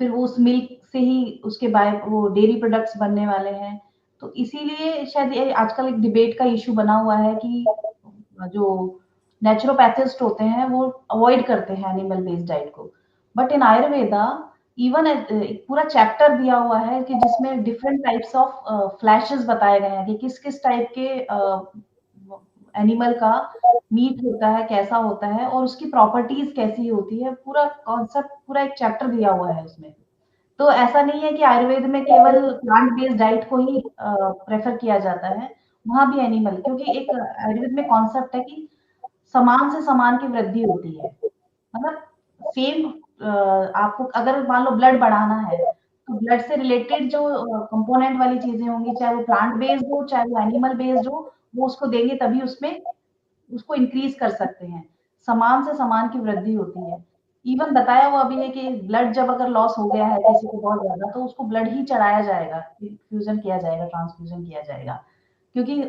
फिर वो उस मिल्क से ही उसके बाय वो डेयरी प्रोडक्ट्स बनने वाले हैं। तो इसीलिए शायद ये आजकल एक डिबेट का इश्यू बना हुआ है कि जो नेचुरोपैथिस्ट होते हैं वो अवॉइड करते हैं एनिमल बेस्ड डाइट को। बट इन आयुर्वेदा इवन एक पूरा चैप्टर दिया हुआ है कि जिसमें डिफरेंट टाइप्स ऑफ फ्लैशेस बताए गए हैं कि किस किस टाइप के एनिमल का मीट होता है, कैसा होता है और उसकी प्रॉपर्टीज कैसी होती है, पूरा कॉन्सेप्ट, पूरा एक चैप्टर दिया हुआ है उसमें। तो ऐसा नहीं है कि आयुर्वेद में केवल प्लांट बेस्ड डाइट को ही प्रेफर किया जाता है, वहां भी एनिमल, क्योंकि एक आयुर्वेद में कॉन्सेप्ट है कि समान से समान की वृद्धि होती है। मतलब सेम आपको अगर मान लो ब्लड बढ़ाना है, तो ब्लड से रिलेटेड जो कंपोनेंट वाली चीजें होंगी, चाहे वो प्लांट बेस्ड हो, चाहे वो एनिमल बेस्ड हो, वो उसको देंगे तभी उसमें उसको इंक्रीज कर सकते हैं। समान से समान की वृद्धि होती है। इवन बताया हुआ भी है कि ब्लड जब अगर लॉस हो गया है किसी को बहुत ज्यादा, तो उसको ब्लड ही चढ़ाया जाएगा, फ्यूजन किया जाएगा, ट्रांसफ्यूजन किया जाएगा, क्योंकि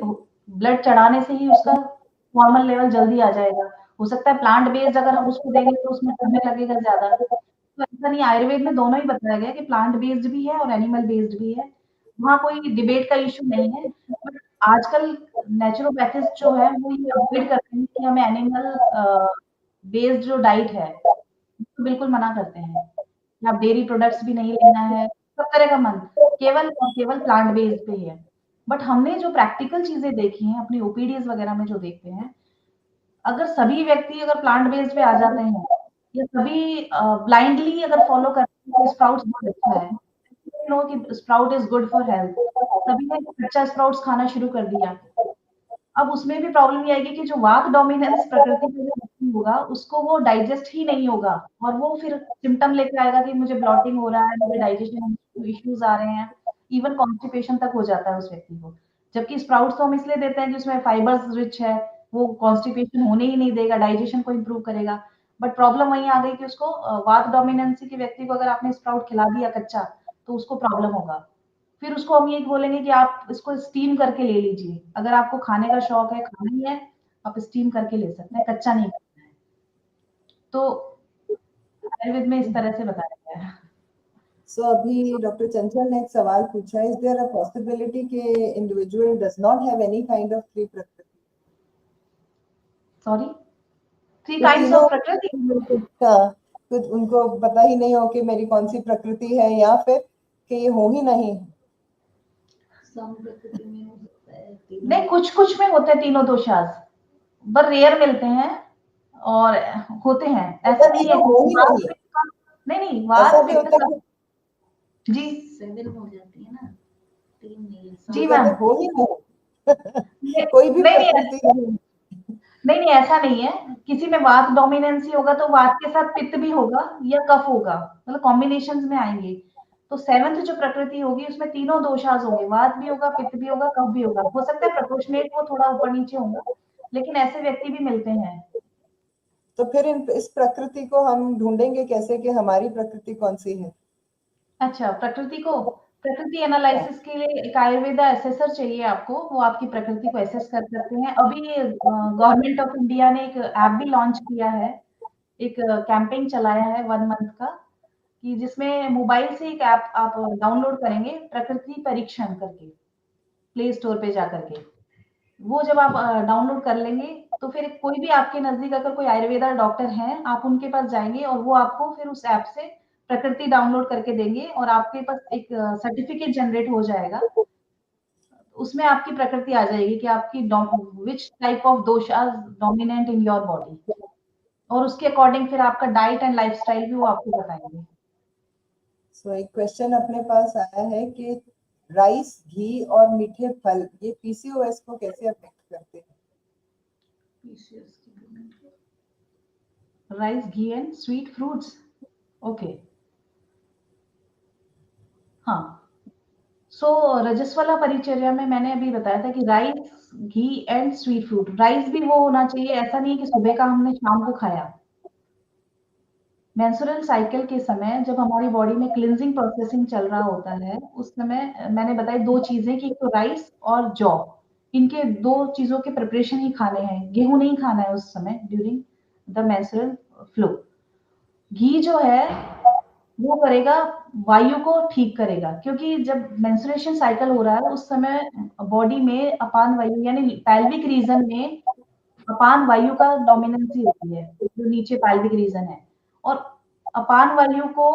ब्लड चढ़ाने से ही उसका नॉर्मल लेवल जल्दी आ जाएगा। हो सकता है प्लांट बेस्ड अगर हम उसको देंगे तो उसमें समय लगेगा ज्यादा। तो ऐसा नहीं, आयुर्वेद में दोनों ही बताया गया कि प्लांट बेस्ड भी है और एनिमल बेस्ड भी है, वहाँ कोई डिबेट का इश्यू नहीं है। बट आजकल नेचुरोपैथिस्ट जो है वो ये अवॉइड करते हैं कि हमें एनिमल बेस्ड जो डाइट है उसको बिल्कुल मना करते हैं कि आप डेयरी प्रोडक्ट्स भी नहीं लेना है, सब तरह का मन, केवल और केवल प्लांट बेस्ड पे ही है। बट हमने जो प्रैक्टिकल चीजें देखी हैं अपनी ओपीडीज वगैरह में जो देखते हैं, अगर सभी व्यक्ति अगर प्लांट बेस्ड पे आ जाते हैं या सभी ब्लाइंडली अगर फॉलो करते हैं कि स्प्राउट्स बहुत अच्छा है, नो कि sprout is good for health, सभी ने कच्चा स्प्राउट्स खाना शुरू कर दिया, अब उसमें भी प्रॉब्लम ये आएगी कि जो वात डोमिनेंस प्रकृति का जो व्यक्ति होगा उसको वो डाइजेस्ट ही नहीं होगा, और वो फिर सिम्टम लेके आएगा कि मुझे ब्लॉटिंग हो रहा है, मुझे डाइजेशन इश्यूज आ रहे हैं, इवन कॉन्स्टिपेशन तक हो जाता है उस व्यक्ति को। जबकि स्प्राउट्स तो हम इसलिए देते हैं कि उसमें फाइबर्स रिच है, वो कॉन्स्टिपेशन होने ही नहीं देगा, डाइजेशन को इम्प्रूव करेगा। बट प्रॉब्लम वहीं आ गई कि उसको वात डोमिनेंसी के व्यक्ति को अगर आपने स्प्राउट खिला दिया कच्चा, तो उसको प्रॉब्लम होगा। फिर उसको हम ये बोलेंगे कि आप इसको स्टीम करके ले लीजिए, अगर आपको खाने का शौक है, खाना ही है, आप स्टीम करके ले सकते हैं, कच्चा नहीं खाना है। तो आयुर्वेद में इस तरह से बताया गया है। सो अभी डॉक्टर चंचल ने एक सवाल पूछा, इज देयर अ पॉसिबिलिटी कि individual does not have any kind of three प्रकृति? सॉरी, थ्री तो काइंड्स तीनों ऑफ प्रकृति। कुछ उनको पता ही नहीं हो कि मेरी कौन सी प्रकृति है, या फिर कि ये हो ही नहीं। नहीं, कुछ कुछ में होते हैं तीनों दोषाज, पर रेयर मिलते हैं और होते हैं, ऐसा नहीं है। हो ही नहीं, नहीं नहीं, ऐसा वात भी पित्त होता है जी 7 हो जाती है ना, 3 नहीं है, जी 7। मैम। हो ही नहीं कोई भी नहीं नहीं प्रकृति नहीं। नहीं नहीं, ऐसा नहीं है, किसी में वात डोमिनेंसी होगा तो वात के साथ पित्त भी होगा या कफ होगा, मतलब कॉम्बिनेशंस में आएंगे। तो सेवंथ जो प्रकृति होगी उसमें तीनों दोषाज होंगे, वात भी होगा, पित्त भी होगा, कफ भी होगा। हो सकता है प्रोपोर्शनेट वो थोड़ा ऊपर नीचे होगा, लेकिन ऐसे व्यक्ति भी मिलते हैं। तो फिर इस प्रकृति को हम ढूंढेंगे कैसे कि हमारी प्रकृति कौन सी है? अच्छा, प्रकृति एनालिसिस के लिए एक आयुर्वेदा असेसर चाहिए आपको, वो आपकी प्रकृति को एसेस कर सकते हैं। अभी गवर्नमेंट ऑफ इंडिया ने एक ऐप भी लॉन्च किया है, एक कैंपेन चलाया है 1 मंथ का, कि जिसमें मोबाइल से एक ऐप आप डाउनलोड करेंगे, प्रकृति परीक्षण करके, प्ले स्टोर पे जा करके। वो जब आप डाउनलोड कर लेंगे तो फिर कोई भी आपके नजदीक अगर कोई आयुर्वेदा डॉक्टर हैं, आप उनके पास जाएंगे और वो आपको फिर उस ऐप से प्रकृति डाउनलोड करके देंगे और आपके पास एक सर्टिफिकेट जनरेट हो जाएगा। उसमें आपकी प्रकृति आ जाएगी कि आपकी which type of dosha dominant in your body, और उसके अकॉर्डिंग फिर आपका डाइट एंड लाइफस्टाइल भी वो आपको बताएंगे। सो एक क्वेश्चन अपने पास आया है कि राइस, घी और मीठे फल ये पीसीओएस को कैसे अफेक्ट करते हैं? PCOS की बीमारी। Rice, ghee and sweet fruits. Okay, हाँ। सो रजस्वला परिचर्या में मैंने अभी बताया था कि rice, ghee and sweet fruit. Rice भी वो होना चाहिए, ऐसा नहीं कि सुबह का हमने शाम को खाया। मेंस्ट्रुअल साइकिल के समय जब हमारी बॉडी में क्लींजिंग प्रोसेसिंग चल रहा होता है, उस समय मैंने बताई दो चीजें कि एक तो राइस और जौ, इनके दो चीजों के प्रिपरेशन ही खाने हैं। गेहूं नहीं खाना है उस समय ड्यूरिंग द मेंस्ट्रुअल फ्लो। घी जो है वो करेगा, वायु को ठीक करेगा, क्योंकि जब मेंस्ट्रुएशन साइकिल हो रहा है उस समय बॉडी में अपान वायु यानी पैल्विक रीजन में अपान वायु का डोमिनेंसी होती है, जो नीचे पैल्विक रीजन है, और अपान वायु को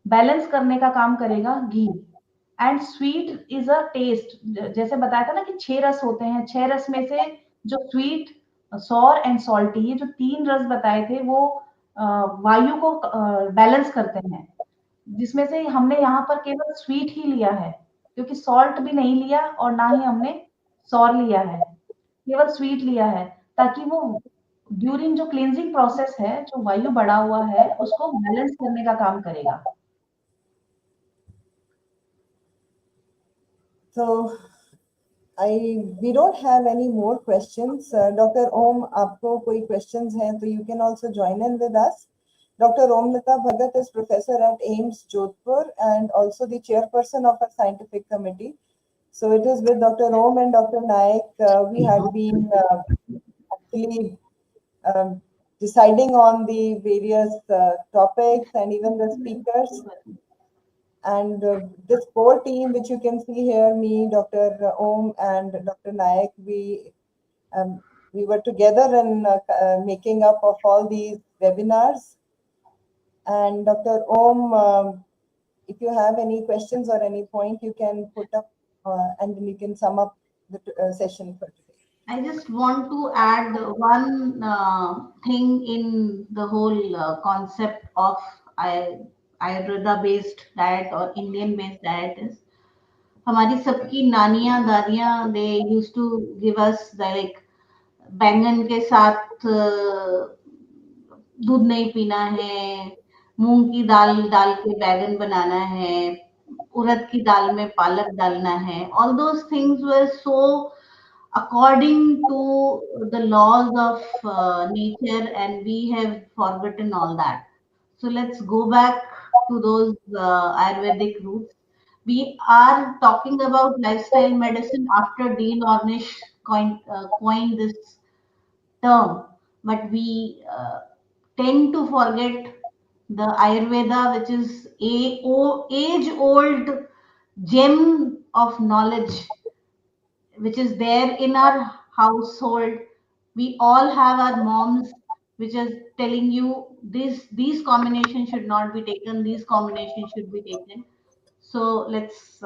बैलेंस करने का काम करेगा घी। And sweet is a taste, जैसे बताया था ना कि 6 रस होते हैं, 6 रस में से जो स्वीट, सॉर एंड सॉल्टी, ये जो 3 रस बताए थे वो वायु को बैलेंस करते हैं, जिसमें से हमने यहाँ पर केवल स्वीट ही लिया है, क्योंकि सॉल्ट भी नहीं लिया और ना ही हमने सॉर लिया है, केवल स्वीट लिया है, ताकि वो ड्यूरिंग जो क्लींजिंग प्रोसेस है, जो वायु बढ़ा हुआ है उसको बैलेंस करने का काम करेगा। So we don't have any more questions. Dr. Om, आपको कोई questions हैं तो you can also join in with us. Dr. Omlata Bhagat is professor at AIIMS Jodhpur and also the chairperson of our scientific committee. So it is with Dr. Om and Dr. Naik we had been actually deciding on the various topics and even the speakers. And this core team, which you can see here, me, Dr. Om, and Dr. Nayak, we were together in making up of all these webinars. And Dr. Om, if you have any questions or any point, you can put up and then you can sum up the session for today. I just want to add one thing in the whole concept of Ayurveda based diet or Indian based diet is हमारी सबकी नानियां दादियां they used to give us like बैंगन के साथ दूध नहीं पीना है, मूंग की दाल डाल के बैंगन बनाना है, उड़द की दाल में पालक डालना है. All those things were so according to the laws of nature, and we have forgotten all that. So let's go back to those Ayurvedic roots. We are talking about lifestyle medicine after Dean Ornish coined this term, but we tend to forget the Ayurveda, which is age-old gem of knowledge, which is there in our household. We all have our moms, which is telling you these combinations should not be taken, these combinations should be taken. So let's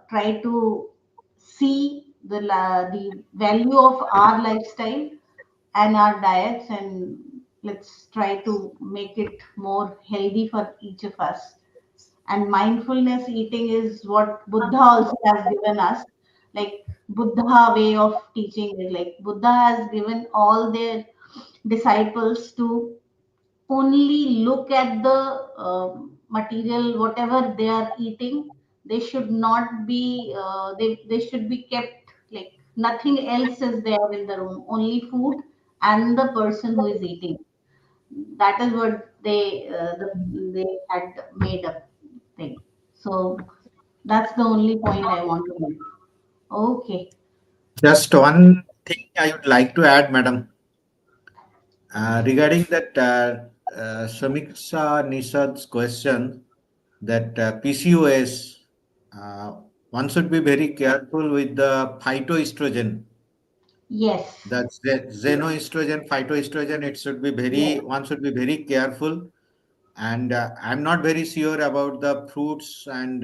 try to see the value of our lifestyle and our diets, and let's try to make it more healthy for each of us. And mindfulness eating is what Buddha also has given us. Like Buddha way of teaching is like Buddha has given all their disciples to only look at the material, whatever they are eating. They should not be they should be kept like nothing else is there in the room, only food and the person who is eating. That is what they had made up thing. So that's the only point I want to make. Okay. Just one thing I would like to add, madam, regarding that Samiksha Nisad's question that PCOS, one should be very careful with the phytoestrogen. Yes. That's the xenoestrogen, phytoestrogen. It should be Yes. one should be very careful. And I'm not very sure about the fruits and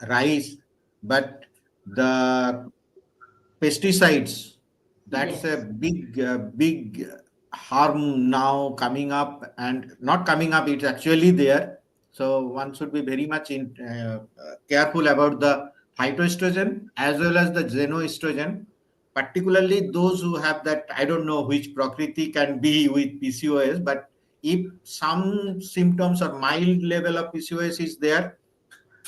rice, but the pesticides, that's a Yes. big harm now coming up, and not coming up, it's actually there. So one should be very much careful about the phytoestrogen as well as the xenoestrogen, particularly those who have that, I don't know which prakriti can be with PCOS, but if some symptoms or mild level of PCOS is there,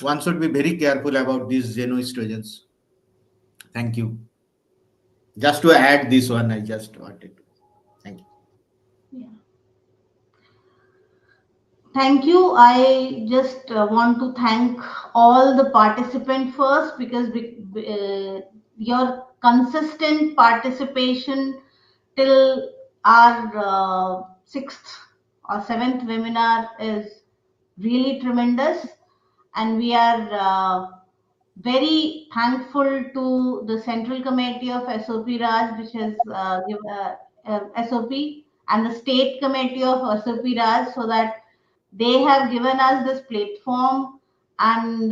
one should be very careful about these xenoestrogens. Thank you. Just to add this one, I just wanted to. Thank you. Yeah. Thank you. I just want to thank all the participants first because your consistent participation till our sixth or seventh webinar is really tremendous, and we are very thankful to the Central Committee of SOP Raj, which has given SOP, and the State Committee of SOP Raj, so that they have given us this platform, and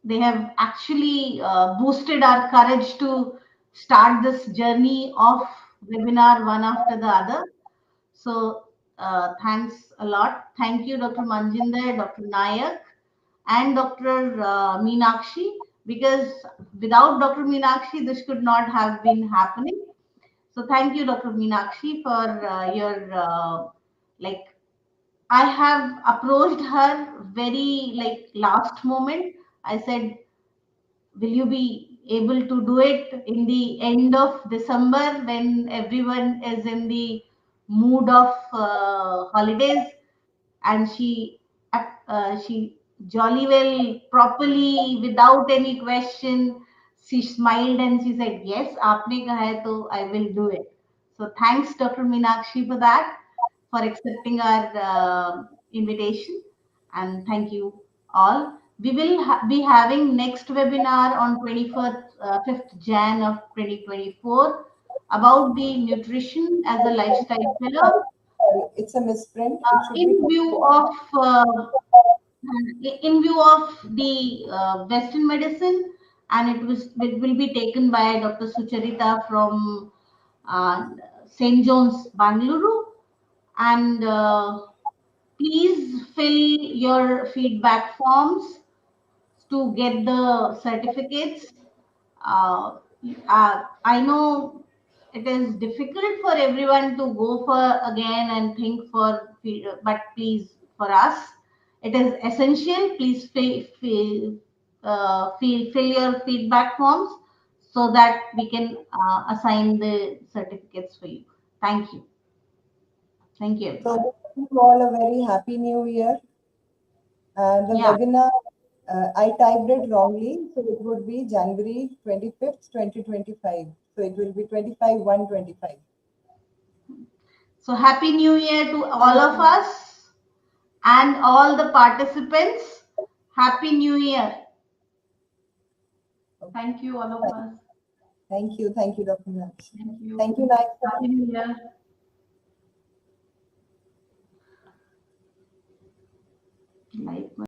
they have actually boosted our courage to start this journey of webinar one after the other. So thanks a lot. Thank you, Dr. Manjinder, Dr. Nayak, and Dr. Meenakshi, because without Dr. Meenakshi, this could not have been happening. So thank you, Dr. Meenakshi, for your like. I have approached her very like last moment. I said, will you be able to do it in the end of December when everyone is in the mood of holidays? And she jolly well properly without any question, she smiled and she said, yes, aapne kaha hai to I will do it. So thanks, Dr. Meenakshi, for that, for accepting our invitation, and thank you all. We will be having next webinar on 21st 5th Jan of 2024 about the nutrition as a lifestyle pillar, Sorry, it's a misprint. It should be in view of the Western medicine, and it will be taken by Dr. Sucharita from St. John's, Bangalore, and please fill your feedback forms to get the certificates. I know it is difficult for everyone to go for again and think for, but please, for us, it is essential. Please fill your feedback forms so that we can assign the certificates for you. Thank you. Thank you, everyone. So wish you all a very happy new year. The Yeah. webinar, I typed it wrongly, so it would be January 25th, 2025. So it will be 25/1/25. So happy new year to all of us and all the participants. Happy new year. Thank you, all of us. Thank you, Dr. Meenakshi. Thank you. Thank you, Nayak. Happy New Year.